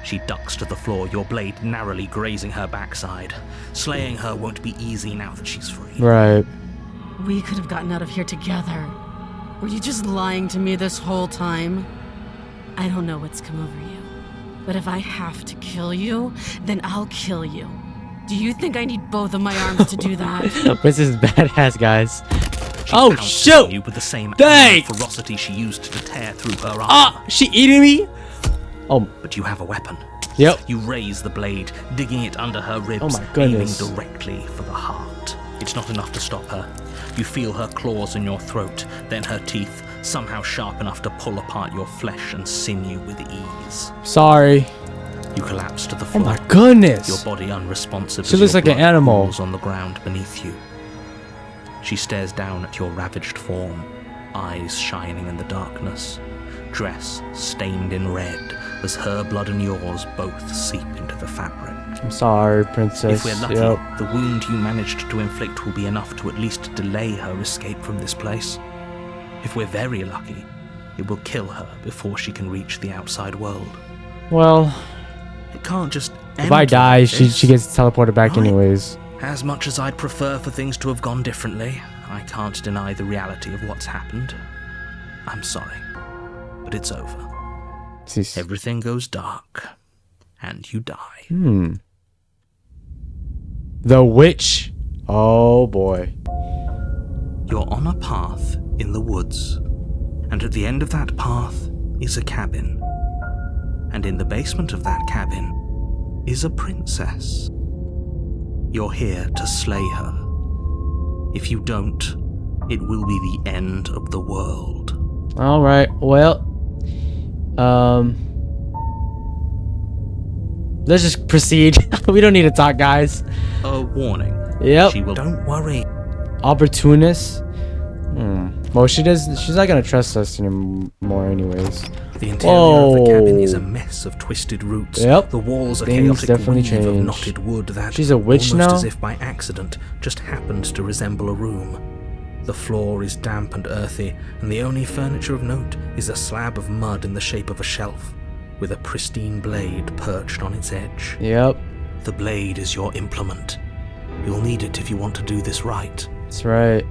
She ducks to the floor, your blade narrowly grazing her backside. Slaying her won't be easy now that she's free. Right. We could have gotten out of here together. Were you just lying to me this whole time? I don't know what's come over you, but if I have to kill you, then I'll kill you. Do you think I need both of my arms to do that? Princess is badass, guys. She Oh, pounces shoot! on you with the same Dang! ferocity she used to tear through her armor. Ah, she eating me? Oh, But you have a weapon. yep. You raise the blade, digging it under her ribs, Oh my goodness. aiming directly for the heart. It's not enough to stop her. You feel her claws in your throat, then her teeth, somehow sharp enough to pull apart your flesh and sinew with ease. Sorry. You collapse to the Oh floor. my goodness. Your body unresponsive. She as looks your like an blood animal. pools on the ground beneath you. She stares down at your ravaged form, eyes shining in the darkness, dress stained in red as her blood and yours both seep into the fabric. I'm sorry, princess. If we're lucky, Yep. the wound you managed to inflict will be enough to at least delay her escape from this place. If we're very lucky, it will kill her before she can reach the outside world. Well, It can't just if end I die, like she this. gets teleported back Right. anyways. As much as I'd prefer for things to have gone differently, I can't deny the reality of what's happened. I'm sorry, but it's over. Jeez. Everything goes dark, and you die. The witch. Oh boy. You're on a path in the woods, and at the end of that path is a cabin. And in the basement of that cabin is a princess. You're here to slay her. If you don't, it will be the end of the world. All right. Well, let's just proceed. We don't need to talk, guys. A warning. Yep. She will. Don't worry. Opportunist. Well, she's not gonna trust us anymore, anyways. The interior of the cabin Whoa. is a mess of twisted roots. Yep. The walls are Things chaotic definitely weave of changed. knotted wood that, She's a witch almost now? as if by accident, just happened to resemble a room. The floor is damp and earthy, and the only furniture of note is a slab of mud in the shape of a shelf, with a pristine blade perched on its edge. Yep. The blade is your implement. You'll need it if you want to do this right. That's right.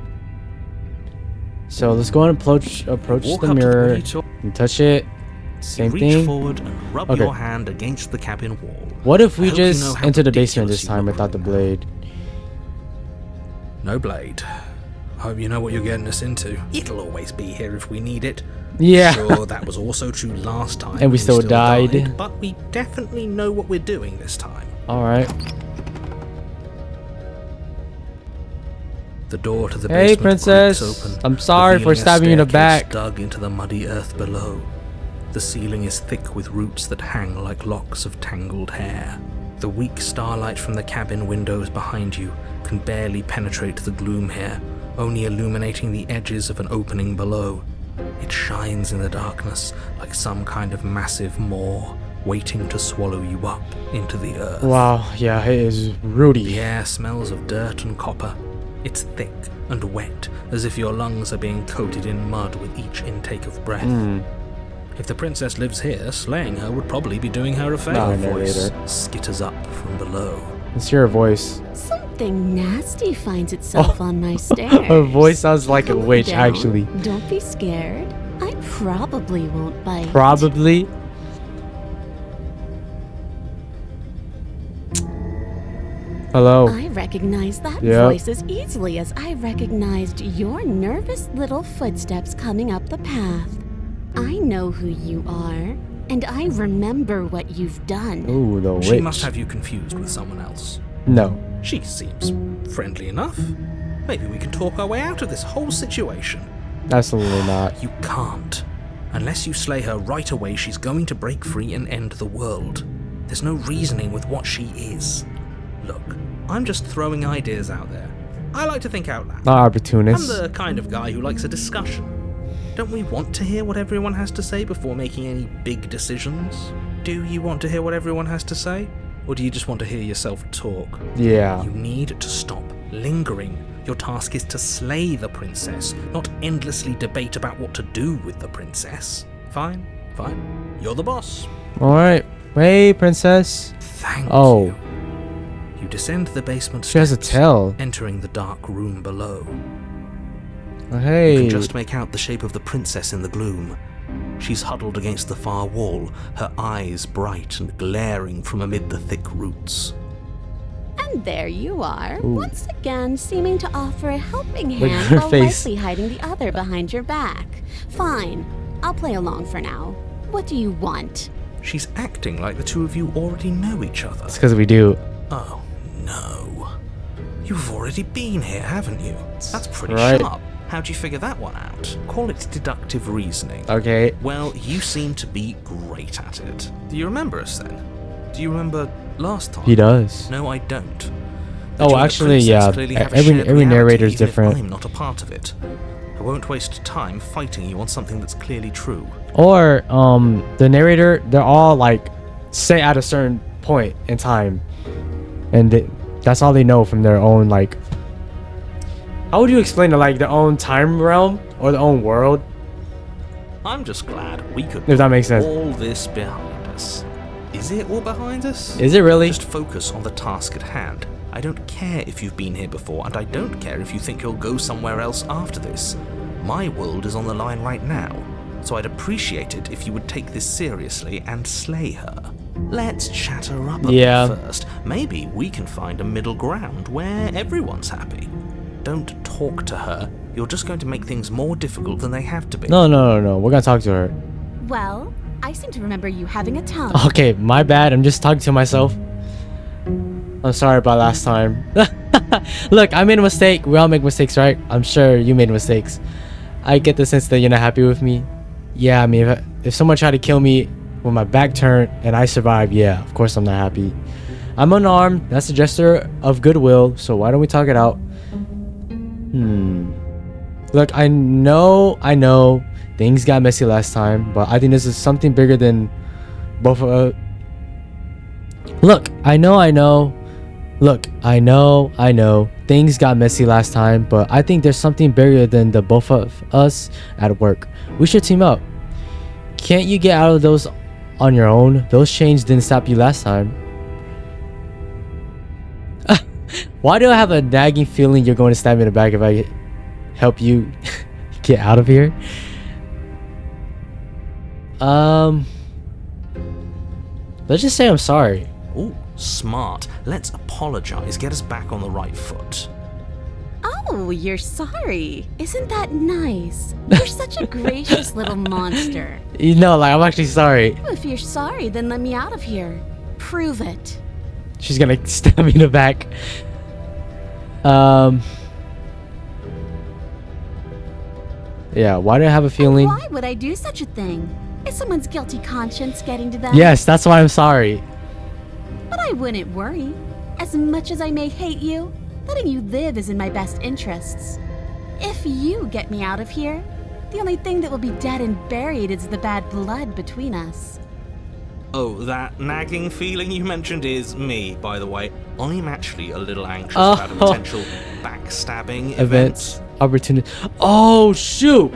So let's go and approach Walk the up to mirror monitor, and touch it. Same reach thing. forward and rub Okay. your hand against the cabin wall. What if I we hope you know just how enter the basement ridiculous this you time look without the right now. blade? No blade. Hope you know what you're getting us into. It'll always be here if we need it. Yeah. Sure, that was also true last time. And we still died. But we definitely know what we're doing this time. Alright. The door to the Hey, basement princess. creaks open, I'm sorry for revealing a stabbing you in the staircase back. dug into the muddy earth below. The ceiling is thick with roots that hang like locks of tangled hair. The weak starlight from the cabin windows behind you can barely penetrate the gloom here, only illuminating the edges of an opening below. It shines in the darkness like some kind of massive maw waiting to swallow you up into the earth. Wow, yeah, it is Rudy. The air smells of dirt and copper. It's thick and wet, as if your lungs are being coated in mud with each intake of breath. If the princess lives here, slaying her would probably be doing her a favor. Voice skitters up from below. Let's hear her voice. Something nasty finds itself on my stairs. Her voice sounds like a witch, Down. actually. Don't be scared. I probably won't bite. Probably. Hello. I recognize that Yep. voice as easily as I recognized your nervous little footsteps coming up the path. I know who you are, and I remember what you've done. Ooh, the witch. She must have you confused with someone else. No. She seems friendly enough. Maybe we can talk our way out of this whole situation. Absolutely not. You can't. Unless you slay her right away, she's going to break free and end the world. There's no reasoning with what she is. Look, I'm just throwing ideas out there. I like to think out loud. Not I'm opportunist. the kind of guy who likes a discussion. Don't we want to hear what everyone has to say before making any big decisions? Do you want to hear what everyone has to say? Or do you just want to hear yourself talk? Yeah. You need to stop lingering. Your task is to slay the princess, not endlessly debate about what to do with the princess. Fine, fine. You're the boss. Alright. Hey, princess. Thank Oh. you. You descend the basement She has a steps, tail. entering the dark room below. Oh, hey. You can just make out the shape of the princess in the gloom. She's huddled against the far wall, her eyes bright and glaring from amid the thick roots. And there you are, Ooh. once again seeming to offer a helping Look at hand her while face. lightly hiding the other behind your back. Fine, I'll play along for now. What do you want? She's acting like the two of you already know each other. It's because we do. Oh, no. You've already been here, haven't you? That's pretty Right. sharp. How'd you figure that one out? Call it deductive reasoning. Okay. Well, you seem to be great at it. Do you remember us then? Do you remember last time? He does. No, I don't. The Oh, two and the actually, princess yeah. clearly have a Every shared every reality, narrator's even if different. I'm not a part of it. I won't waste time fighting you on something that's clearly true. Or the narrator, they're all like say at a certain point in time, and that's all they know from their own like. How would you explain it? Like their own time realm or their own world? I'm just glad we could If that makes sense. all this behind us. Is it all behind us? Is it really? Just focus on the task at hand. I don't care if you've been here before, and I don't care if you think you'll go somewhere else after this. My world is on the line right now, so I'd appreciate it if you would take this seriously and slay her. Let's chat her up a Yeah. bit first. Maybe we can find a middle ground where everyone's happy. Don't talk to her. You're just going to make things more difficult than they have to be. No. We're gonna talk to her. Well, I seem to remember you having a tongue. Okay, my bad. I'm just talking to myself. I'm sorry about last time. Look, I made a mistake. We all make mistakes, right? I'm sure you made mistakes. I get the sense that you're not happy with me. Yeah, I mean, if someone tried to kill me with my back turned and I survived, yeah, of course I'm not happy. I'm unarmed. That's a gesture of goodwill. So why don't we talk it out? Look, I know things got messy last time, but I think this is something bigger than both of us. Look, I know. Look, I know things got messy last time, but I think there's something bigger than the both of us at work. We should team up. Can't you get out of those on your own? Those chains didn't stop you last time. Why do I have a nagging feeling you're going to stab me in the back if I help you get out of here? Let's just say I'm sorry. Ooh, smart. Let's apologize. Get us back on the right foot. Oh, Oh, you're sorry. Isn't that nice? You're such a gracious little monster. You know, like, I'm actually sorry. If you're sorry, then let me out of here. Prove it. She's gonna stab me in the back. Yeah, why do I have a feeling? Why would I do such a thing? Is someone's guilty conscience getting to them? Yes, that's why I'm sorry. But I wouldn't worry. As much as I may hate you, letting you live is in my best interests. If you get me out of here, the only thing that will be dead and buried is the bad blood between us. Oh, that nagging feeling you mentioned is me, by the way. I'm actually a little anxious about a potential backstabbing event. Opportunity. Oh, shoot!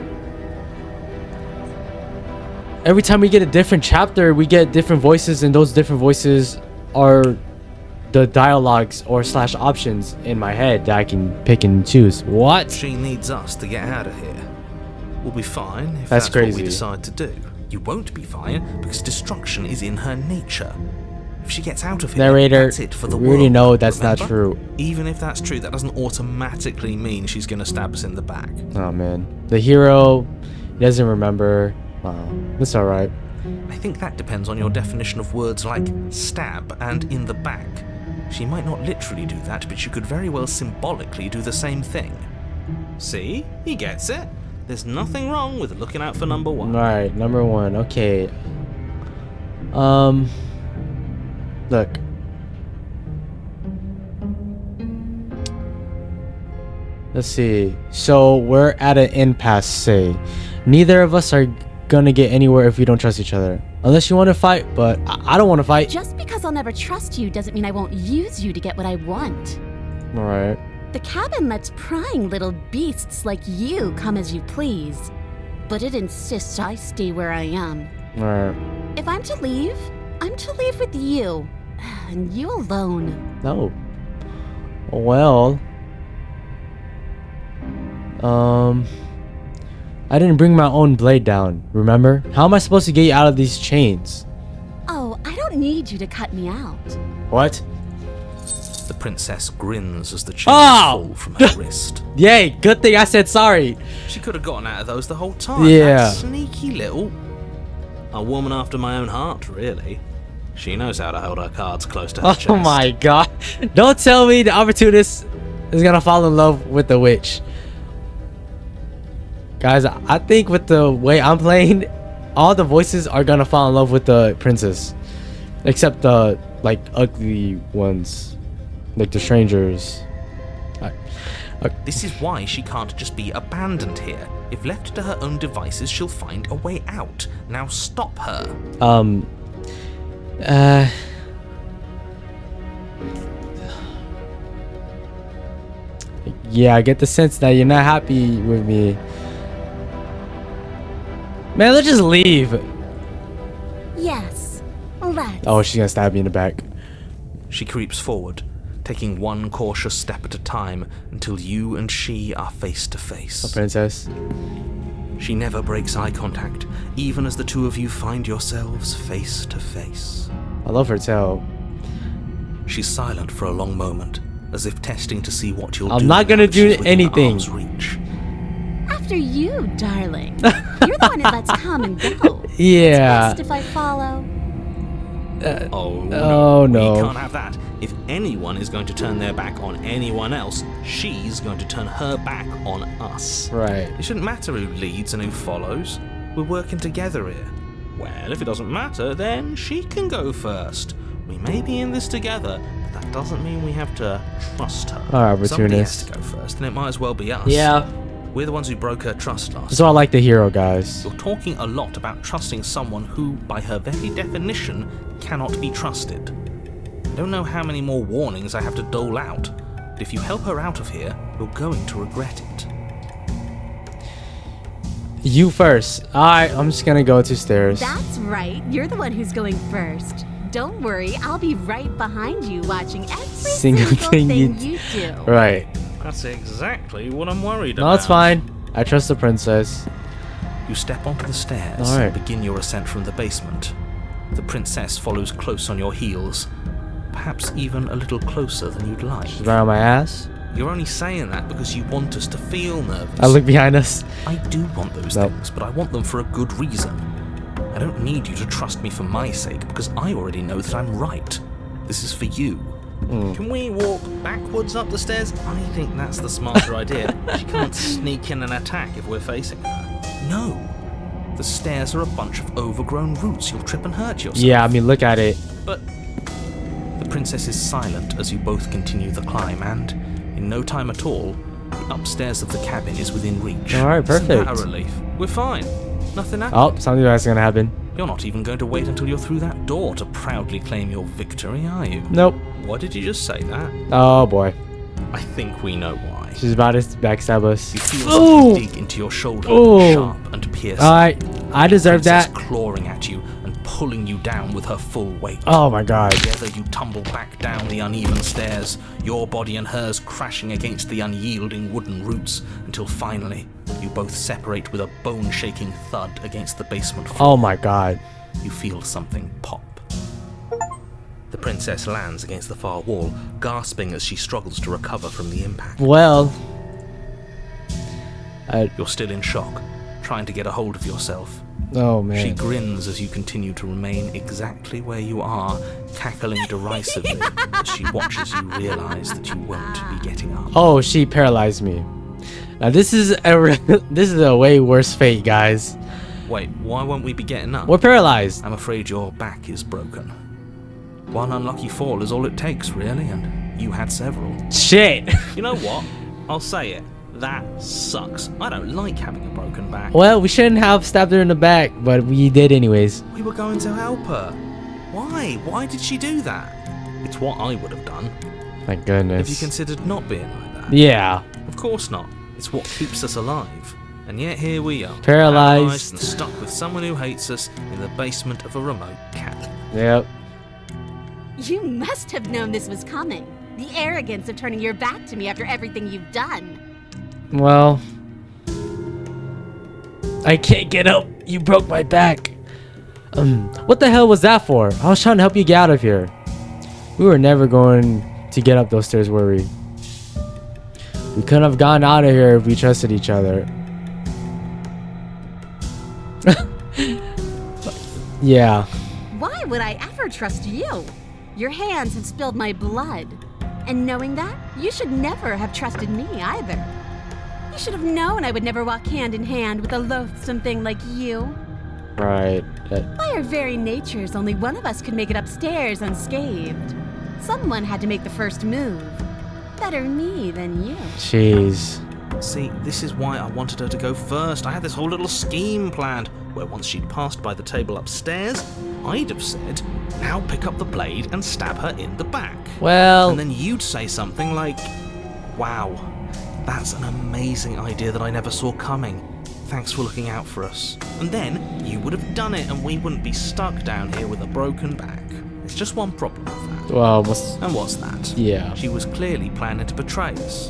Every time we get a different chapter, we get different voices, and those different voices are the dialogues or / options in my head that I can pick and choose. What? She needs us to get out of here. We'll be fine if That's that's crazy. what we decide to do. You won't be fine because destruction is in her nature. If she gets out of here, Narrator, that's it for the we world. already know that's not remember? true. Even if that's true, that doesn't automatically mean she's going to stab us in the back. Oh man, the hero doesn't remember. It's all right. I think that depends on your definition of words like stab and in the back. She might not literally do that, but she could very well symbolically do the same thing. See? He gets it. There's nothing wrong with looking out for number one. All right, number one. Okay. Look. Let's see. So we're at an impasse, say. Neither of us are gonna get anywhere if we don't trust each other. Unless you want to fight, but I don't want to fight. Just because I'll never trust you doesn't mean I won't use you to get what I want. All right. The cabin lets prying little beasts like you come as you please. But it insists I stay where I am. All right. If I'm to leave, I'm to leave with you. And you alone. No. Well. I didn't bring my own blade down, remember? How am I supposed to get you out of these chains? Oh, I don't need you to cut me out. What? The princess grins as the chains Oh! fall from her wrist. Yay, good thing I said sorry. She could have gotten out of those the whole time. Yeah. That sneaky little... A woman after my own heart, really. She knows how to hold her cards close to her chest. Oh my god. Don't tell me the opportunist is gonna fall in love with the witch. Guys, I think with the way I'm playing, all the voices are gonna fall in love with the princess. Except the, like, ugly ones. Like the strangers. This is why she can't just be abandoned here. If left to her own devices, she'll find a way out. Now stop her. Yeah, I get the sense that you're not happy with me. Man, let's just leave. Yes, let's. Oh, she's gonna stab me in the back. She creeps forward, taking one cautious step at a time until you and she are face to face. Princess. She never breaks eye contact, even as the two of you find yourselves face to face. I love her tail. She's silent for a long moment, as if testing to see what you'll do. I'm not gonna now that do she's within anything. arm's reach. After you, darling. You're the one who lets come and go. Yeah. It's best if I follow. Oh no. We can't have that. If anyone is going to turn their back on anyone else, she's going to turn her back on us. Right. It shouldn't matter who leads and who follows. We're working together here. Well, if it doesn't matter, then she can go first. We may be in this together, but that doesn't mean we have to trust her. Alright, Somebody has opportunist. to go first, and it might as well be us. Yeah. We're the ones who broke her trust last. That's why I like the hero, guys. You're talking a lot about trusting someone who, by her very definition, cannot be trusted. I don't know how many more warnings I have to dole out, but if you help her out of here, you're going to regret it. You first. Alright, I'm just gonna go 2 stairs. That's right. You're the one who's going first. Don't worry, I'll be right behind you watching every Single single thing thing you you do. Right. That's exactly what I'm worried about. No, it's fine. I trust the princess. You step onto the stairs All right. and begin your ascent from the basement. The princess follows close on your heels, perhaps even a little closer than you'd like. She's right on my ass. You're only saying that because you want us to feel nervous. I look behind us. I do want those things, but I want them for a good reason. I don't need you to trust me for my sake, because I already know that I'm right. This is for you. Can we walk backwards up the stairs? I think that's the smarter idea. She can't sneak in and attack if we're facing her. No. The stairs are a bunch of overgrown roots. You'll trip and hurt yourself. Yeah, I mean, look at it. But the princess is silent as you both continue the climb, and in no time at all, the upstairs of the cabin is within reach. Alright, perfect. Isn't that a relief? We're fine. Nothing happened. Oh, something that's gonna happen. You're not even going to wait until you're through that door to proudly claim your victory, are you? Nope. Why did you just say that? Oh boy. I think we know why. She's about to backstab us. You feel something dig into your shoulder, sharp and piercing. I deserve that. Clawing at you and pulling you down with her full weight. Oh my god. Together you tumble back down the uneven stairs, your body and hers crashing against the unyielding wooden roots, until finally you both separate with a bone-shaking thud against the basement floor. Oh my god. You feel something pop. The princess lands against the far wall, gasping as she struggles to recover from the impact. Well, you're still in shock, trying to get a hold of yourself. oh man. She grins as you continue to remain exactly where you are, cackling derisively as she watches you realize that you won't be getting up. Oh, she paralyzed me. Now this is a way worse fate, guys. Wait, why won't we be getting up? We're paralyzed. I'm afraid your back is broken. One unlucky fall is all it takes, really, and you had several. Shit. You know what? I'll say it. That sucks. I don't like having a broken back. Well, we shouldn't have stabbed her in the back, but we did anyways. We were going to help her. Why? Why did she do that? It's what I would have done. My goodness. Have you considered not being like that? Yeah. Of course not. It's what keeps us alive. And yet here we are. Paralyzed and stuck with someone who hates us in the basement of a remote cabin. Yep. You must have known this was coming. The arrogance of turning your back to me after everything you've done. Well, I can't get up. You broke my back. What the hell was that for? I was trying to help you get out of here. We were never going to get up those stairs, were we? We couldn't have gone out of here if we trusted each other. Yeah. Why would I ever trust you? Your hands have spilled my blood. And knowing that, you should never have trusted me either. You should have known I would never walk hand in hand with a loathsome thing like you. Right. By our very natures, only one of us could make it upstairs unscathed. Someone had to make the first move. Better me than you. Jeez. See, this is why I wanted her to go first. I had this whole little scheme planned, where once she'd passed by the table upstairs, I'd have said, now pick up the blade and stab her in the back. Well. And then you'd say something like, wow, that's an amazing idea that I never saw coming. Thanks for looking out for us. And then you would have done it and we wouldn't be stuck down here with a broken back. There's just one problem with that. Well, and what's that? Yeah. She was clearly planning to betray us.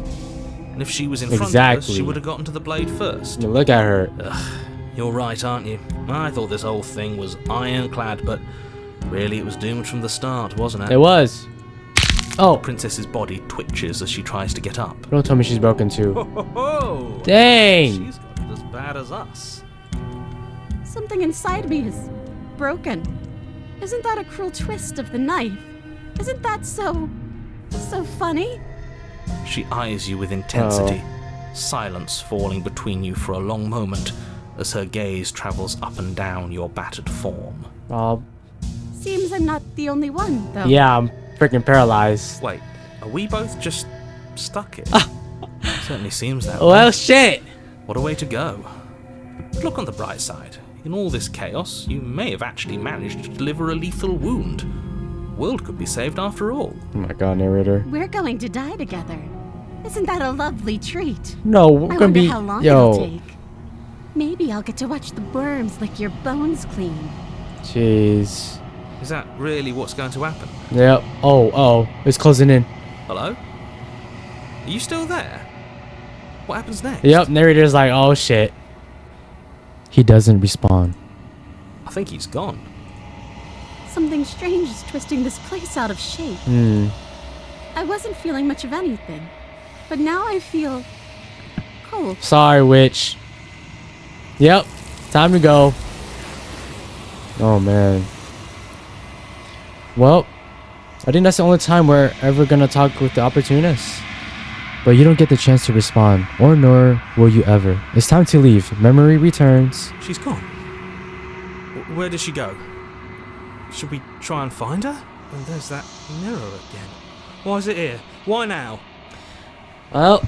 And if she was in front of us, she would have gotten to the blade first. Look at her. Ugh, you're right, aren't you? I thought this whole thing was ironclad, but really it was doomed from the start, wasn't it? It was. Oh. The princess's body twitches as she tries to get up. Don't tell me she's broken too. Ho, ho, ho. Dang. She's got it as bad as us. Something inside me is broken. Isn't that a cruel twist of the knife? Isn't that so funny? She eyes you with intensity, silence falling between you for a long moment as her gaze travels up and down your battered form. Seems I'm not the only one, though. Yeah, I'm freaking paralyzed. Wait, are we both just stuck here? Certainly seems that Well, way. shit. What a way to go. But look on the bright side. In all this chaos, you may have actually managed to deliver a lethal wound. The world could be saved after all. Oh my god, narrator. We're going to die together. Isn't that a lovely treat? No, we're I gonna wonder be. how long Yo. it'll take. Maybe I'll get to watch the worms lick your bones clean. Jeez. Is that really what's going to happen? Yep. Oh, it's closing in. Hello? Are you still there? What happens next? Yep, narrator's like, oh shit. He doesn't respond. I think he's gone. Something strange is twisting this place out of shape. Hmm. I wasn't feeling much of anything. but now I feel cold. Sorry, witch. Yep, time to go. Oh man. Well, I think that's the only time we're ever gonna talk with the opportunists. But you don't get the chance to respond, or nor will you ever. It's time to leave. Memory returns. She's gone. Where did she go? Should we try and find her? And there's that mirror again. Why is it here? Why now? Well,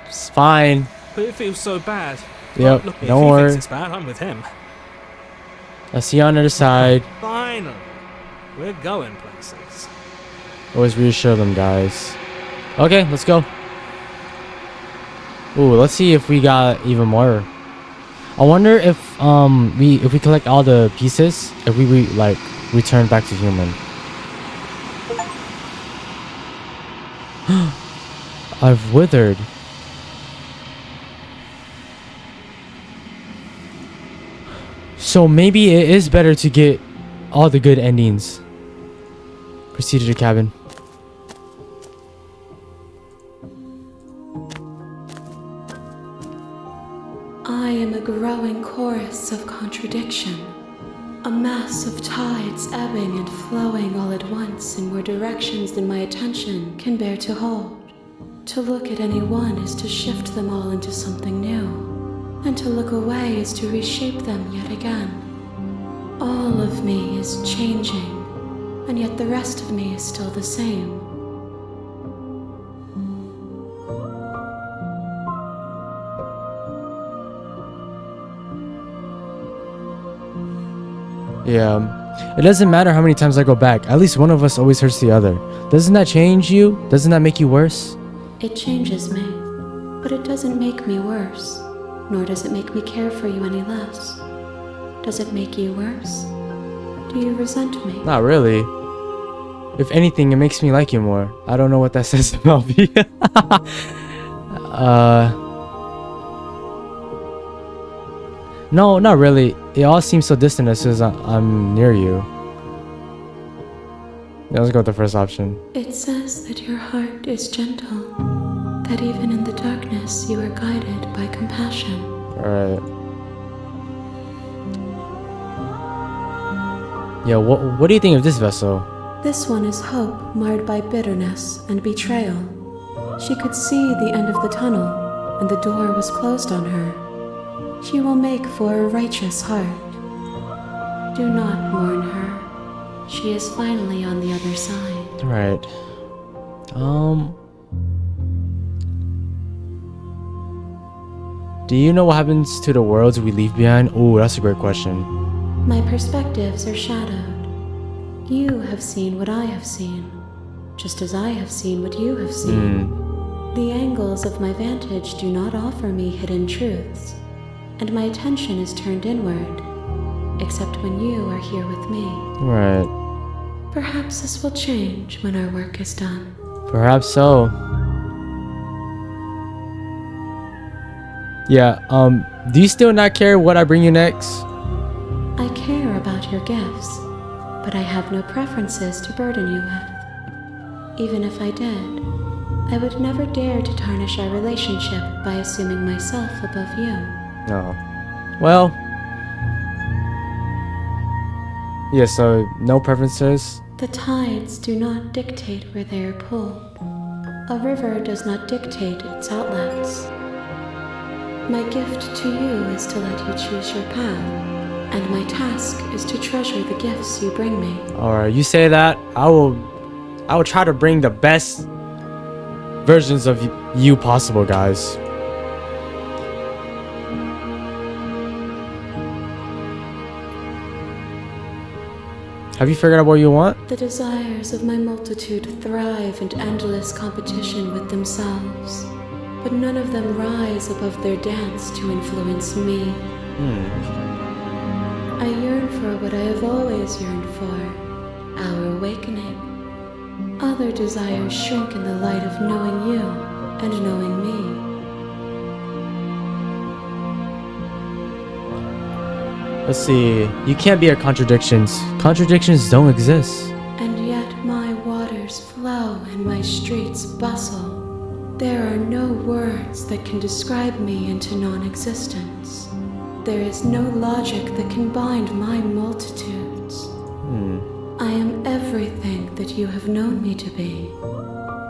it's fine. But it feels so bad. Yep, Look, if don't he worry. thinks it's bad, I'm with him. I'll see you on the other side. Finally. We're going places. Always reassure them, guys. Okay, let's go. Ooh, let's see if we got even more. I wonder if we collect all the pieces, if we like return back to human. I've withered. So maybe it is better to get all the good endings. Proceed to the cabin. I am a growing chorus of contradiction, a mass of tides ebbing and flowing all at once in more directions than my attention can bear to hold. To look at any one is to shift them all into something new, and to look away is to reshape them yet again. All of me is changing, and yet the rest of me is still the same. Yeah, it doesn't matter how many times I go back. At least one of us always hurts the other. Doesn't that change you? Doesn't that make you worse? It changes me, but it doesn't make me worse, nor does it make me care for you any less. Does it make you worse? Do you resent me? Not really. If anything, it makes me like you more. I don't know what that says about me. No, not really. It all seems so distant as soon as I'm near you. Yeah, let's go with the first option. It says that your heart is gentle, that even in the darkness you are guided by compassion. Alright. Yeah, what do you think of this vessel? This one is hope marred by bitterness and betrayal. She could see the end of the tunnel, and the door was closed on her. She will make for a righteous heart. Do not mourn her. She is finally on the other side. Right. Do you know what happens to the worlds we leave behind? Oh, that's a great question. My perspectives are shadowed. You have seen what I have seen, just as I have seen what you have seen. The angles of my vantage do not offer me hidden truths, and my attention is turned inward, except when you are here with me. Right. Perhaps this will change when our work is done. Perhaps so. Yeah, do you still not care what I bring you next? I care about your gifts, but I have no preferences to burden you with. Even if I did, I would never dare to tarnish our relationship by assuming myself above you. No. Well. Yeah, so no preferences? The tides do not dictate where they are pulled. A river does not dictate its outlets. My gift to you is to let you choose your path, and my task is to treasure the gifts you bring me. Alright, you say that. I will try to bring the best versions of you possible, guys. Have you figured out what you want? The desires of my multitude thrive in endless competition with themselves, but none of them rise above their dance to influence me. I yearn for what I have always yearned for, our awakening. Other desires shrink in the light of knowing you and knowing me. Let's see. You can't be at contradictions. Contradictions don't exist. And yet my waters flow in streets bustle. There are no words that can describe me into non-existence. There is no logic that can bind my multitudes. I am everything that you have known me to be,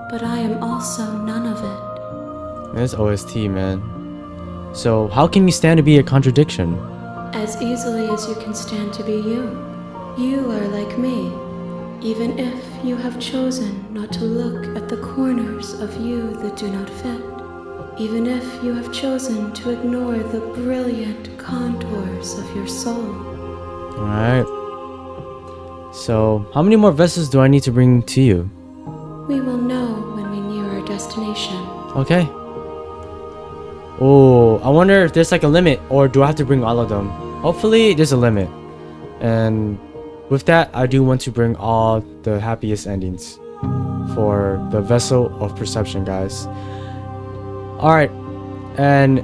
but I am also none of it. That's OST, man. So how can you stand to be a contradiction? As easily as you can stand to be you. You are like me, even if you have chosen not to look at the corners of you that do not fit. Even if you have chosen to ignore the brilliant contours of your soul. Alright. So, how many more vessels do I need to bring to you? We will know when we near our destination. Okay. Oh, I wonder if there's like a limit, or do I have to bring all of them? Hopefully, there's a limit. And with that, I do want to bring all the happiest endings for the Vessel of Perception, guys. Alright, and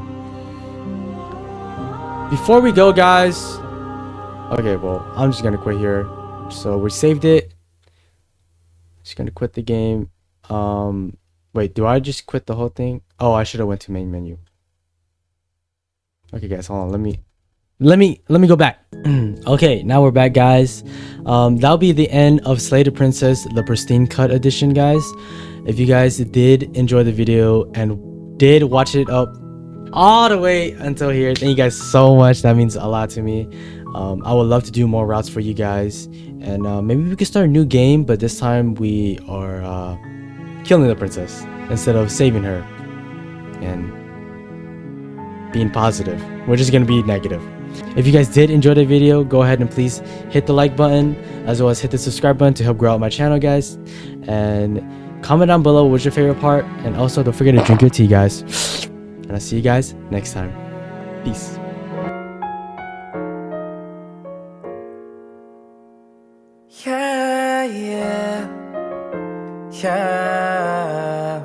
before we go, guys, okay, well, I'm just gonna quit here. So we saved it. Just gonna quit the game. Wait, do I just quit the whole thing? Oh, I should have went to main menu. Okay, guys, hold on. Let me go back. Okay, now we're back, guys. That'll be the end of Slay the Princess, the Pristine Cut Edition, guys. If you guys did enjoy the video and did watch it up all the way until here, thank you guys so much. That means a lot to me. I would love to do more routes for you guys, and maybe we could start a new game, but this time we are killing the princess instead of saving her and being positive. We're just gonna be negative. If you guys did enjoy the video, go ahead and please hit the like button, as well as hit the subscribe button to help grow out my channel, guys, and comment down below what's your favorite part, and also don't forget to drink your tea, guys. And I'll see you guys next time. Peace. Yeah, yeah, yeah.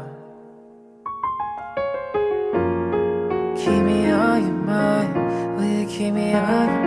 Keep me on your mind, will you keep me on your mind?